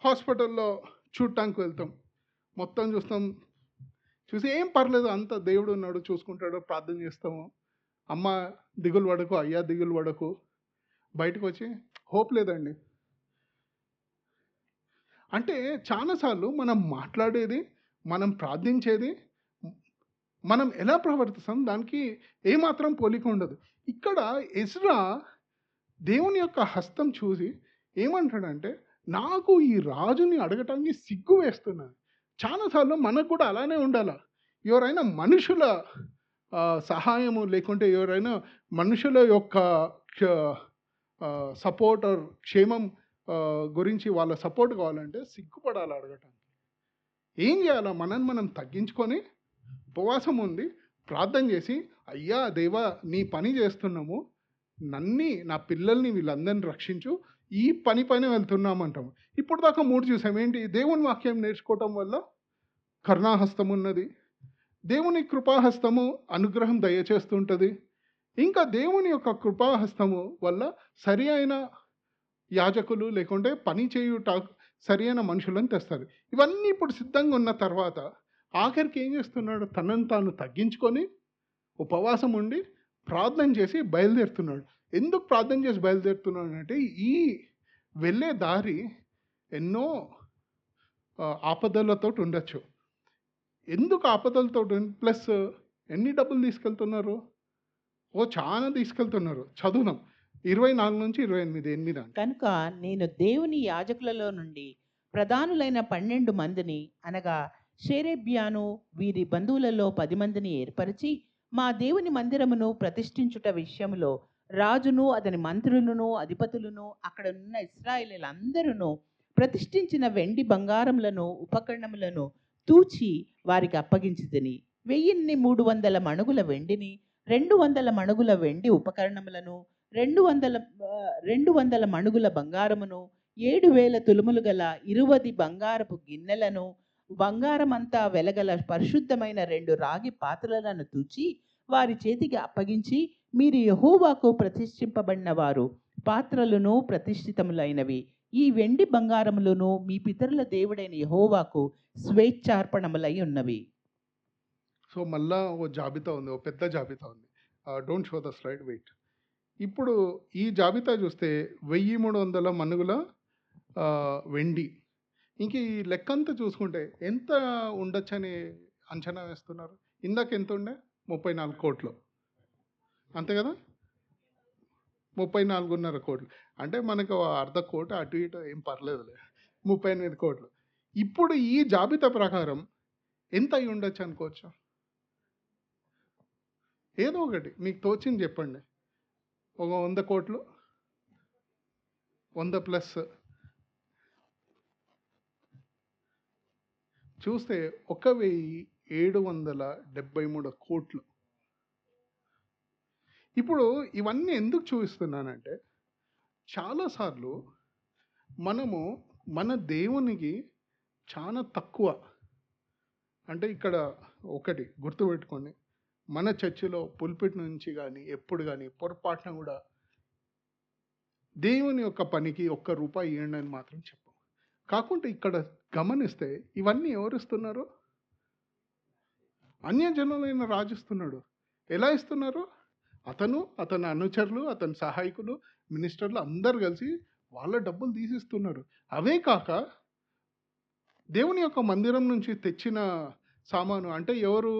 హాస్పిటల్లో చూడటానికి వెళ్తాం, మొత్తం చూసి ఏం పర్లేదు, అంత దేవుడు ఉన్నాడు చూసుకుంటాడు, ప్రార్థన చేస్తాము, అమ్మ దిగులు పడకు, అయ్యా దిగులు పడకు, బయటకు వచ్చి హోప్ లేదండి. అంటే చాలాసార్లు మనం మాట్లాడేది, మనం ప్రార్థించేది, మనం ఎలా ప్రవర్తిస్తాం దానికి ఏమాత్రం పోలిక ఉండదు. ఇక్కడ ఎజ్రా దేవుని యొక్క హస్తం చూసి ఏమంటాడంటే, నాకు ఈ రాజుని అడగటానికి సిగ్గు వేస్తున్నాను. చాలాసార్లు మనకు కూడా అలానే ఉండాలి. ఎవరైనా మనుషుల సహాయము లేకుంటే ఎవరైనా మనుషుల యొక్క సపోర్ట్ ఆర్ క్షేమం గురించి వాళ్ళ సపోర్ట్ కావాలంటే సిగ్గుపడాలి అడగటానికి. ఏం చేయాలా? మనం తగ్గించుకొని ఉపవాసం ఉంది ప్రార్థన చేసి, అయ్యా దేవా నీ పని చేస్తున్నాము, నా పిల్లల్ని వీళ్ళందరినీ రక్షించు, ఈ పైన వెళ్తున్నామంటాము. ఇప్పుడు దాకా 3 చూసాం. ఏంటి? దేవుని వాక్యం నేర్చుకోవటం వల్ల కరుణాహస్తం ఉన్నది, దేవుని కృపాహస్తము అనుగ్రహం దయచేస్తుంటుంది, ఇంకా దేవుని యొక్క కృపాహస్తము వల్ల సరి అయిన యాజకులు లేకుంటే పని చేయుట సరి అయిన మనుషులను తెస్తారు. ఇవన్నీ ఇప్పుడు సిద్ధంగా ఉన్న తర్వాత ఆఖరికి ఏం చేస్తున్నాడు? తనను తాను తగ్గించుకొని ఉపవాసం ఉండి ప్రార్థన చేసి బయలుదేరుతున్నాడు. ఎందుకు ప్రార్థన చేసి బయలుదేరుతున్నానంటే ఈ వెళ్ళే దారి ఎన్నో ఆపదలతో ఉండొచ్చు. ఎందుకు ఆపదలతో ప్లస్ ఎన్ని డబ్బులు తీసుకెళ్తున్నారు? చాలా తీసుకెళ్తున్నారు. చదువుదాం 24 నుంచి 28 అని. కనుక నేను దేవుని యాజకులలో నుండి ప్రధానులైన 12 మందిని అనగా షేరేబ్యాను వీరి బంధువులలో 10 మందిని ఏర్పరిచి మా దేవుని మందిరమును ప్రతిష్ఠించుట విషయంలో రాజును అతని మంత్రులను అధిపతులను అక్కడనున్న ఇశ్రాయేలీయులందరూ ప్రతిష్ఠించిన వెండి బంగారములను ఉపకరణములను తూచి వారికి అప్పగించితిని. 1300 మణుగుల వెండిని, 200 మణుగుల వెండి ఉపకరణములను, 200 మణుగుల బంగారమును, 7000 తులములు గల 20 బంగారపు గిన్నెలను, బంగారమంతా వెలగల పరిశుద్ధమైన 2 రాగి పాత్రలను తూచి వారి చేతికి అప్పగించి, మీరు యెహోవాకు ప్రతిష్ఠింపబడిన వారు, పాత్రలను ప్రతిష్ఠితములైనవి. ఈ వెండి బంగారములను మీ పితరుల దేవుడైన యెహోవాకు స్వేచ్ఛార్పణములై ఉన్నవి. సో మళ్ళా ఓ జాబితా ఉంది, ఓ పెద్ద జాబితా ఉంది. Don't show the slide, wait. ఇప్పుడు ఈ జాబితా చూస్తే 1300 మణుగుల వెండి. ఇంక ఈ లెక్కంతా చూసుకుంటే ఎంత ఉండొచ్చని అంచనా వేస్తున్నారు? ఇందాక ఎంత ఉండే? 34 కోట్లు అంతే కదా? 34.5 కోట్లు అంటే మనకు 1/2 కోటి అటు ఇటు ఏం పర్లేదులే, 38 కోట్లు. ఇప్పుడు ఈ జాబితా ప్రకారం ఎంత అయి ఉండొచ్చు అనుకోవచ్చు? ఏదో ఒకటి మీకు తోచింది చెప్పండి. ఒక 100 కోట్లు, 100 ప్లస్ చూస్తే 1773 కోట్లు. ఇప్పుడు ఇవన్నీ ఎందుకు చూపిస్తున్నానంటే చాలాసార్లు మనము మన దేవునికి చాలా తక్కువ, అంటే ఇక్కడ ఒకటి గుర్తుపెట్టుకోండి, మన చర్చిలో పుల్పిట్ నుంచి కానీ ఎప్పుడు కానీ పొరపాటున కూడా దేవుని యొక్క పనికి ₹1 ఇవ్వండి అని మాత్రం చెప్పం. కాకుంటే ఇక్కడ గమనిస్తే ఇవన్నీ ఎవరు ఇస్తున్నారు? అన్యజనులైన రాజు ఇస్తున్నాడు. ఎలా ఇస్తున్నారు? అతను, అతని అనుచరులు, అతని సహాయకులు, మినిస్టర్లు అందరు కలిసి వాళ్ళ డబ్బులు తీసిస్తున్నారు. అవే కాక దేవుని యొక్క మందిరం నుంచి తెచ్చిన సామాను అంటే ఎవరు?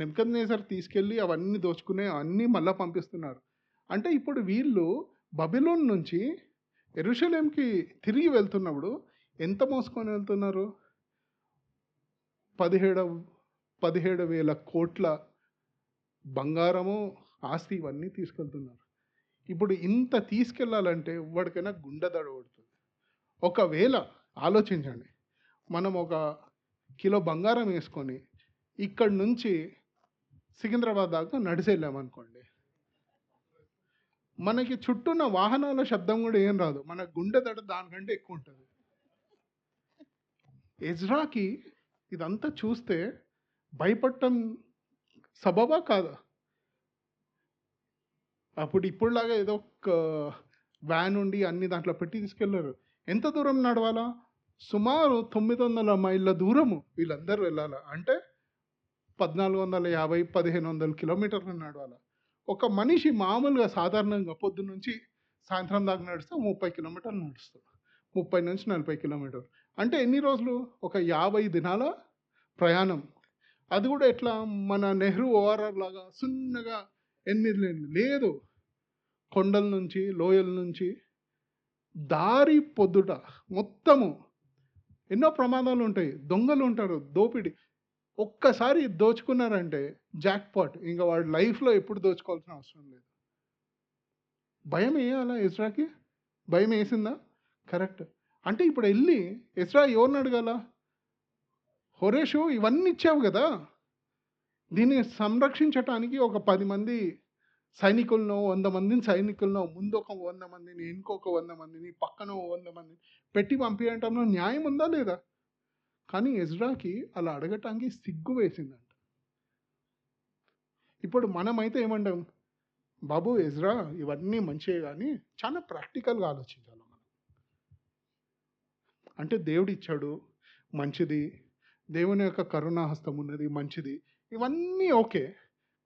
నెబుకద్నెజర్ తీసుకెళ్ళి అవన్నీ దోచుకునే అన్నీ మళ్ళీ పంపిస్తున్నారు. అంటే ఇప్పుడు వీళ్ళు బబిలోన్ నుంచి యెరూషలేంకి తిరిగి వెళ్తున్నప్పుడు ఎంత మోసుకొని వెళ్తున్నారు? 17,000 కోట్ల బంగారము, ఆస్తి ఇవన్నీ తీసుకెళ్తున్నారు. ఇప్పుడు ఇంత తీసుకెళ్ళాలంటే ఎవరికైనా గుండె దడ కొడుతుంది. ఒకవేళ ఆలోచించండి, మనం 1 కిలో బంగారం వేసుకొని ఇక్కడి నుంచి సికింద్రాబాద్ దాకా నడిచి వెళ్ళామనుకోండి, మనకి చుట్టూన్న వాహనాల శబ్దం కూడా ఏం రాదు, మన గుండె దడ దానికంటే ఎక్కువ ఉంటుంది. ఎజ్రాకి ఇదంతా చూస్తే భయపడటం సబబా కాదా? అప్పుడు ఇప్పుడులాగా ఏదో ఒక వ్యాన్ ఉండి అన్ని దాంట్లో పెట్టి తీసుకెళ్లారు. ఎంత దూరం నడవాలా? సుమారు 900 మైళ్ళ దూరము వీళ్ళందరూ వెళ్ళాలా అంటే 1450-1500 కిలోమీటర్లు నడవాలా. ఒక మనిషి మామూలుగా సాధారణంగా పొద్దు నుంచి సాయంత్రం దాకా నడిస్తే 30 కిలోమీటర్లు నడుస్తాడు, 30 నుంచి 40 కిలోమీటర్లు. అంటే ఎన్ని రోజులు? ఒక 50 దినాల ప్రయాణం. అది కూడా ఎట్లా? మన నెహ్రూ ఓఆర్ఆర్ లాగా సున్నగా 8 లేన్లు లేదు. కొండల నుంచి, లోయల నుంచి దారి పొద్దుట మొత్తము ఎన్నో ప్రమాదాలు ఉంటాయి, దొంగలు ఉంటారు, దోపిడీ. ఒక్కసారి దోచుకున్నారంటే జాక్పాట్, ఇంకా వాడి లైఫ్లో ఎప్పుడు దోచుకోవాల్సిన అవసరం లేదు. భయం వేయాలా ఎజ్రాకి? భయం వేసిందా? కరెక్ట్. అంటే ఇప్పుడు వెళ్ళి ఎజ్రా ఎవరిని అడగాల? హోరేషు ఇవన్నీ ఇచ్చావు కదా, దీన్ని సంరక్షించటానికి ఒక 10 మంది సైనికులను, 100 మందిని సైనికులను, ముందు ఒక 100 మందిని, ఇంకొక 100 మందిని, పక్కన 100 మందిని పెట్టి పంపించటంలో న్యాయం ఉందా లేదా? కానీ ఎజ్రాకి అలా అడగటానికి సిగ్గు వేసిందంట. ఇప్పుడు మనమైతే ఏమంటాం? బాబు ఎజ్రా ఇవన్నీ మంచివే, కానీ చాలా ప్రాక్టికల్గా ఆలోచించాలి మనం. అంటే దేవుడు ఇచ్చాడు, మంచిది, దేవుని యొక్క కరుణాహస్తం ఉన్నది, మంచిది, ఇవన్నీ ఓకే,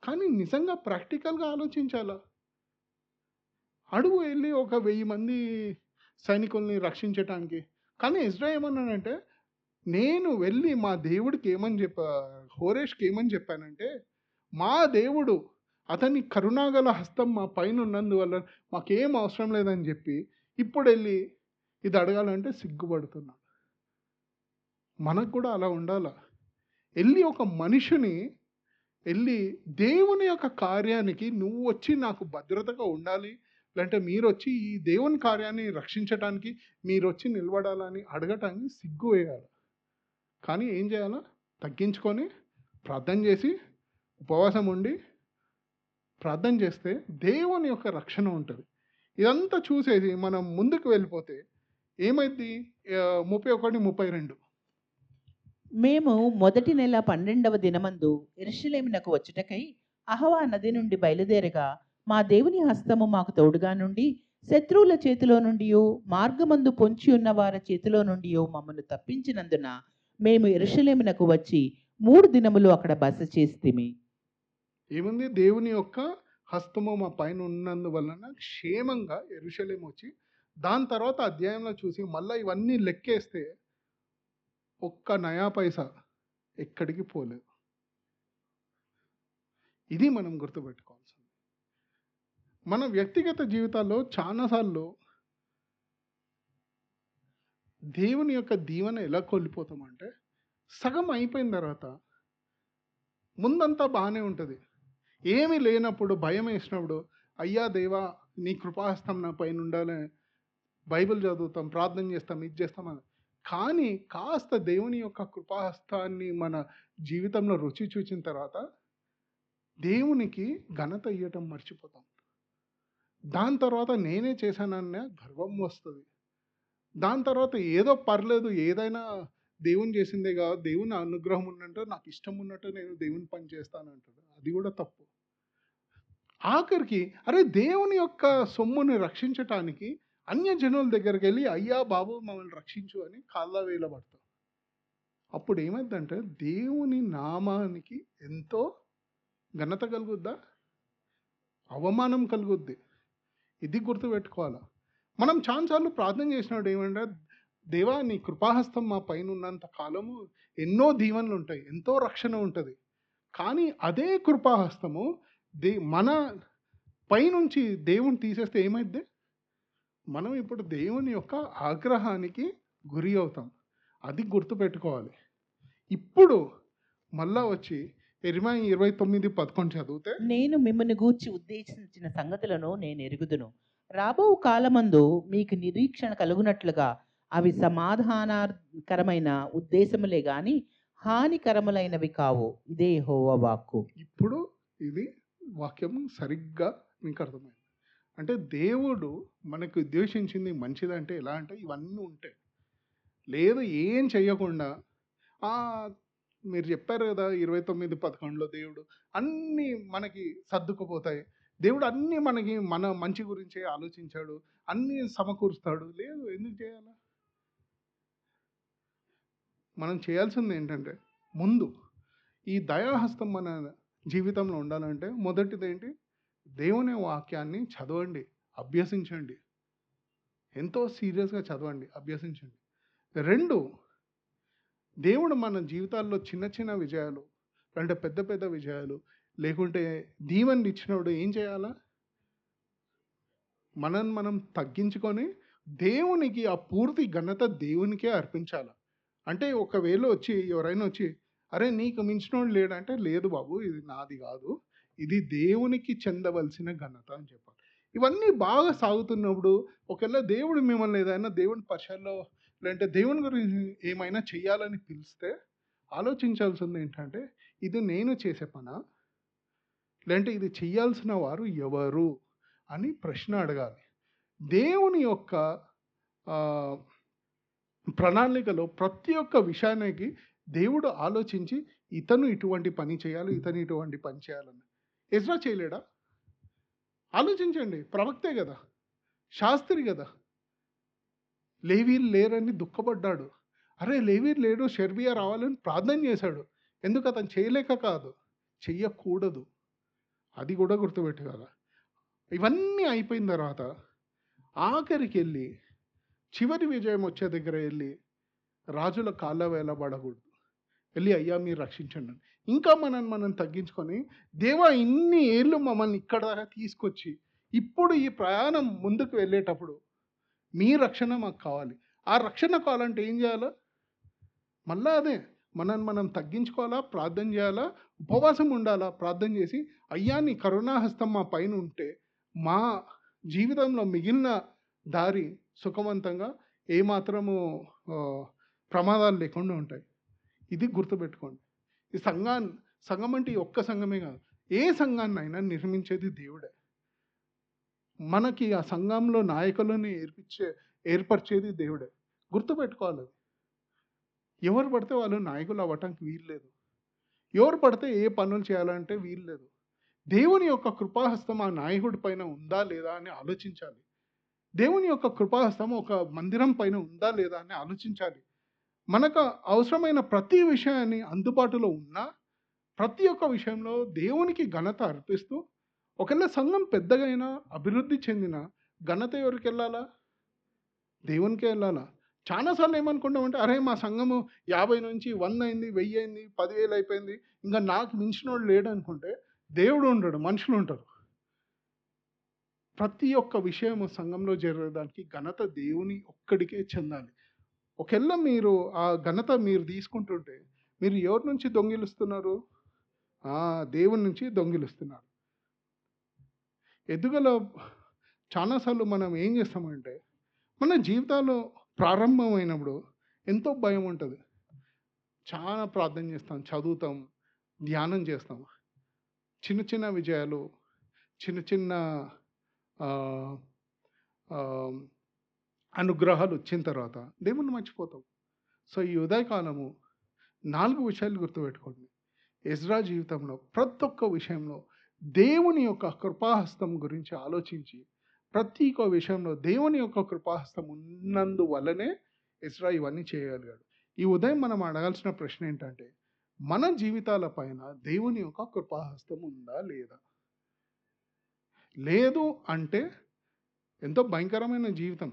కానీ నిజంగా ప్రాక్టికల్గా ఆలోచించాలా? అడుగు వెళ్ళి ఒక 1000 మంది సైనికుల్ని రక్షించటానికి. కానీ ఎజ్రా ఏమన్నాడంటే, నేను వెళ్ళి మా దేవుడికి హోరేష్కి ఏమని చెప్పానంటే, మా దేవుడు అతని కరుణాగల హస్తం మా పైన ఉన్నందువల్ల మాకేం అవసరం లేదని చెప్పి ఇప్పుడు వెళ్ళి ఇది అడగాలంటే సిగ్గుపడుతున్నాడు. మనకు కూడా అలా ఉండాల. వెళ్ళి ఒక మనిషిని వెళ్ళి దేవుని యొక్క కార్యానికి నువ్వు వచ్చి నాకు భద్రతగా ఉండాలి, లేదంటే మీరు వచ్చి ఈ దేవుని కార్యాన్ని రక్షించడానికి మీరు వచ్చి నిలబడాలని అడగటానికి సిగ్గు వేయాలి. కానీ ఏం చేయాలా? తగ్గించుకొని ప్రార్థన చేసి ఉపవాసం ఉండి ప్రార్థన చేస్తే దేవుని యొక్క రక్షణ ఉంటుంది. ఇదంతా చూసేసి మనం ముందుకు వెళ్ళిపోతే ఏమైంది? 31, 32 మేము మొదటి నెల 12వ దినమందు యెరూషలేమునకు వచ్చుటకై అహవా నది నుండి బయలుదేరగా మా దేవుని హస్తము మాకు తోడుగా నుండి శత్రువుల చేతిలో నుండి మార్గమందు పొంచి ఉన్న వారి చేతిలో నుండి మమ్మల్ని తప్పించినందున మేము యెరూషలేమునకు వచ్చి 3 దినములు అక్కడ బస చేస్తిమి. ఏముంది? దేవుని యొక్క హస్తము మా పైన ఉన్నందువలన క్షేమంగా యెరూషలేము వచ్చి, దాని తర్వాత అధ్యాయంలో చూసి మళ్ళీ ఇవన్నీ లెక్కేస్తే ఒక్క నయా పైసా ఎక్కడికి పోలేదు. ఇది మనం గుర్తుపెట్టుకోవాల్సింది. మన వ్యక్తిగత జీవితాల్లో చాలాసార్లు దేవుని యొక్క దీవెన ఎలా కోల్పోతామంటే, సగం అయిపోయిన తర్వాత ముందంతా బాగానే ఉంటుంది. ఏమీ లేనప్పుడు, భయం వేసినప్పుడు, అయ్యా దేవా నీ కృపాహస్తం నా పైన ఉండాలని బైబిల్ చదువుతాం, ప్రార్థన చేస్తాం, ఇది చేస్తాం అని. కానీ కాస్త దేవుని యొక్క కృపాహస్తాన్ని మన జీవితంలో రుచి చూచిన తర్వాత దేవునికి ఘనత ఇవ్వటం మర్చిపోతాం. దాని తర్వాత నేనే చేశానన్న గర్వం వస్తుంది. దాని తర్వాత ఏదో పర్లేదు, ఏదైనా దేవుని చేసిందే కాదు, దేవుని అనుగ్రహం ఉన్నట్టు, నాకు ఇష్టం ఉన్నట్టు నేను దేవుని పని చేస్తానంటాడు. అది కూడా తప్పు. ఆఖరికి అరే దేవుని యొక్క సొమ్ముని రక్షించటానికి అన్యజనుల దగ్గరికి వెళ్ళి అయ్యా బాబు మమ్మల్ని రక్షించు అని కాళ్ళ వేలబడతాం. అప్పుడు ఏమైందంటే దేవుని నామానికి ఎంతో ఘనత కలుగుద్దా, అవమానం కలుగుద్ది. ఇది గుర్తుపెట్టుకోవాలా. మనం చాలాసార్లు ప్రార్థన చేసినప్పుడు ఏమంటే, దేవా నీ కృపాహస్తం మా పైన ఉన్నంత కాలము ఎన్నో దీవెనలు ఉంటాయి, ఎంతో రక్షణ ఉంటుంది. కానీ అదే కృపాహస్తము మన పైనుంచి దేవుని తీసేస్తే ఏమైద్ది? మనం ఇప్పుడు దేవుని యొక్క ఆగ్రహానికి గురి అవుతాం. అది గుర్తుపెట్టుకోవాలి. ఇప్పుడు మళ్ళా వచ్చి యెరెమీయా 29:11 చదివితే, నేను మిమ్మల్ని గూర్చి ఉద్దేశించిన సంగతులను నేను ఎరుగుదును. రాబో కాలమందు మీకు నిరీక్షణ కలుగునట్లుగా అవి సమాధానకరమైన ఉద్దేశములే గాని హానికరములైనవి కావు. ఇదే యెహోవా వాక్కు. ఇప్పుడు ఇది వాక్యం సరిగ్గా మీకు అర్థమైంది. అంటే దేవుడు మనకు ఉద్దేశించింది మంచిదంటే ఎలా అంటే ఇవన్నీ ఉంటాయి. లేదు ఏం చెయ్యకుండా మీరు చెప్పారు కదా 29:11లో దేవుడు అన్నీ మనకి సర్దుకుపోతాయి, దేవుడు అన్నీ మనకి మన మంచి గురించే ఆలోచించాడు, అన్నీ సమకూరుస్తాడు. లేదు, ఎందుకు చేయాలా? మనం చేయాల్సింది ఏంటంటే, ముందు ఈ దయాహస్తం మన జీవితంలో ఉండాలంటే మొదటిది ఏంటి? దేవుని వాక్యాన్ని చదవండి, అభ్యసించండి. ఎంతో సీరియస్గా చదవండి, అభ్యసించండి. 2, దేవుడు మన జీవితాల్లో చిన్న చిన్న విజయాలు అంటే పెద్ద పెద్ద విజయాలు లేకుంటే దీవెనలు ఇచ్చినప్పుడు ఏం చేయాలా? మనం తగ్గించుకొని దేవునికి ఆ పూర్తి ఘనత దేవునికే అర్పించాలి. అంటే ఒకవేళ వచ్చి ఎవరైనా వచ్చి అరే నీకు మించినోడు లేడంటే, లేదు బాబు ఇది నాది కాదు, ఇది దేవునికి చెందవలసిన ఘనత అని చెప్పాలి. ఇవన్నీ బాగా సాగుతున్నప్పుడు ఒకవేళ దేవుడు మిమ్మల్ని ఏదైనా దేవుని పరిచయంలో లేదంటే దేవుని గురించి ఏమైనా చెయ్యాలని పిలిస్తే ఆలోచించాల్సింది ఏంటంటే, ఇది నేను చేసే పనా లేదంటే ఇది చెయ్యాల్సిన వారు ఎవరు అని ప్రశ్న అడగాలి. దేవుని యొక్క ప్రణాళికలో ప్రతి ఒక్క విషయానికి దేవుడు ఆలోచించి ఇతను ఇటువంటి పని చేయాలి, ఇతను ఇటువంటి పని చేయాలని. ఎజ్రా చేయలేడా? ఆలోచించండి. ప్రవక్తే కదా, శాస్త్రి కదా. లేవీలు లేరని దుఃఖపడ్డాడు. అరే లేవీలు లేడు, షెర్బియా రావాలని ప్రార్థన చేశాడు. ఎందుకు? అతను చేయలేక కాదు, చెయ్యకూడదు. అది కూడా గుర్తుపెట్టుకోవాలి. ఇవన్నీ అయిపోయిన తర్వాత ఆఖరికి వెళ్ళి చివరి విజయం వచ్చే దగ్గర వెళ్ళి రాజుల కాళ్ళ వేలబడకూడదు. వెళ్ళి అయ్యా మీరు రక్షించండి అని. ఇంకా మనం తగ్గించుకొని దేవా ఇన్ని ఏళ్ళు మమ్మల్ని ఇక్కడ దాకా తీసుకొచ్చి ఇప్పుడు ఈ ప్రయాణం ముందుకు వెళ్ళేటప్పుడు మీ రక్షణ మాకు కావాలి. ఆ రక్షణ కావాలంటే ఏం చేయాలా? మళ్ళా అదే మనం తగ్గించుకోవాలా, ప్రార్థన చేయాలా, ఉపవాసం ఉండాలా, ప్రార్థన చేసి అయ్యా నీ కరుణాహస్తం మా పైన ఉంటే మా జీవితంలో మిగిలిన దారి సుఖవంతంగా ఏమాత్రము ప్రమాదాలు లేకుండా ఉంటాయి. ఇది గుర్తుపెట్టుకోండి. ఈ సంఘం అంటే ఈ ఒక్క సంఘమే కాదు, ఏ సంఘాన్నైనా నిర్మించేది దేవుడే. మనకి ఆ సంఘంలో నాయకులని ఏర్పరిచేది దేవుడే. గుర్తుపెట్టుకోవాలి. ఎవరు పడితే వాళ్ళు నాయకులు అవ్వటానికి వీల్లేదు. ఎవరు పడితే ఏ పనులు చేయాలంటే వీల్లేదు. దేవుని యొక్క కృపాహస్తం ఆ నాయకుడి పైన ఉందా లేదా అని ఆలోచించాలి. దేవుని యొక్క కృపాహస్తం ఒక మందిరం పైన ఉందా లేదా అని ఆలోచించాలి. మనకు అవసరమైన ప్రతి విషయాన్ని అందుబాటులో ఉన్నా ప్రతి ఒక్క విషయంలో దేవునికి ఘనత అర్పిస్తూ, ఒకవేళ సంఘం పెద్దగా అయినా అభివృద్ధి చెందిన ఘనత ఎవరికి వెళ్ళాలా? దేవునికే వెళ్ళాలా? చాలాసార్లు ఏమనుకుంటామంటే అరే మా సంఘము 50 నుంచి 100 అయింది, 1000 అయింది, 10,000 అయిపోయింది, ఇంకా నాకు మించినోడు లేడు అనుకుంటే దేవుడు ఉండడు, మనుషులు ఉంటారు. ప్రతి ఒక్క విషయము సంఘంలో జరగడానికి ఘనత దేవుని ఒక్కడికే చెందాలి. ఒకవేళ మీరు ఆ ఘనత మీరు తీసుకుంటుంటే మీరు ఎవరి నుంచి దొంగిలిస్తున్నారు? దేవుని నుంచి దొంగిలిస్తున్నారు. ఎదుగల చాలాసార్లు మనం ఏం చేస్తామంటే మన జీవితాల్లో ప్రారంభమైనప్పుడు ఎంతో భయం ఉంటుంది. చాలా ప్రార్థన చేస్తాం, చదువుతాం, ధ్యానం చేస్తాం. చిన్న చిన్న విజయాలు, చిన్న చిన్న అనుగ్రహాలు వచ్చిన తర్వాత దేవుని మర్చిపోతాం. సో ఈ ఉదయకాలము 4 విషయాలు గుర్తుపెట్టుకోండి. ఎజ్రా జీవితంలో ప్రతి ఒక్క విషయంలో దేవుని యొక్క కృపాహస్తం గురించి ఆలోచించి ప్రతి ఒక్క విషయంలో దేవుని యొక్క కృపాహస్తం ఉన్నందువల్లనే ఎజ్రా ఇవన్నీ చేయగలిగాడు. ఈ ఉదయం మనం అడగాల్సిన ప్రశ్న ఏంటంటే మన జీవితాల పైన దేవుని యొక్క కృపాహస్తం ఉందా లేదా? లేదు అంటే ఎంతో భయంకరమైన జీవితం.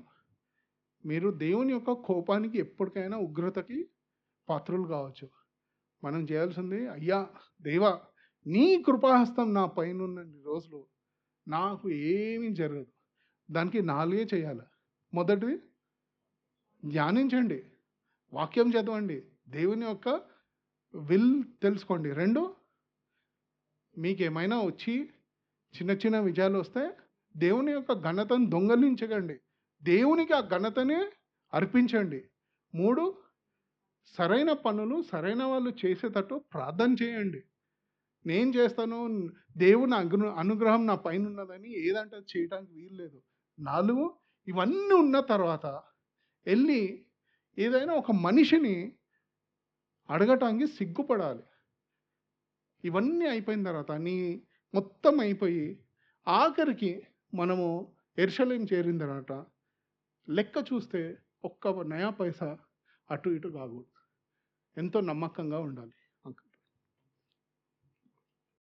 మీరు దేవుని యొక్క కోపానికి ఎప్పటికైనా ఉగ్రతకి పాత్రులు కావచ్చు. మనం చేయాల్సింది అయ్యా దేవా నీ కృపాహస్తం నా పైన ఉన్న రోజులు నాకు ఏమీ జరగదు. దానికి 4 చేయాలి. మొదటిది ధ్యానించండి, వాక్యం చదవండి, దేవుని యొక్క విల్ తెలుసుకోండి. 2 మీకు ఏమైనా వచ్చి చిన్న చిన్న విజయాలు వస్తే దేవుని యొక్క ఘనతను దొంగలించకండి, దేవునికి ఆ ఘనతనే అర్పించండి. 3 సరైన పనులు సరైన వాళ్ళు చేసేటట్టు ప్రార్థన చేయండి. నేను చేస్తాను, దేవుని అనుగ్రహం నా పైన ఉన్నదని ఏదంటే చేయడానికి వీల్లేదు. 4 ఇవన్నీ ఉన్న తర్వాత వెళ్ళి ఏదైనా ఒక మనిషిని అడగటానికి సిగ్గుపడాలి. ఇవన్నీ అయిపోయిన తర్వాత నీ మొత్తం అయిపోయి ఆఖరికి మనము యెరూషలేము చేరిన తర్వాత లెక్క చూస్తే ఒక్క నయా పైసా అటు ఇటు కాకూడదు. ఎంతో నమ్మకంగా ఉండాలి.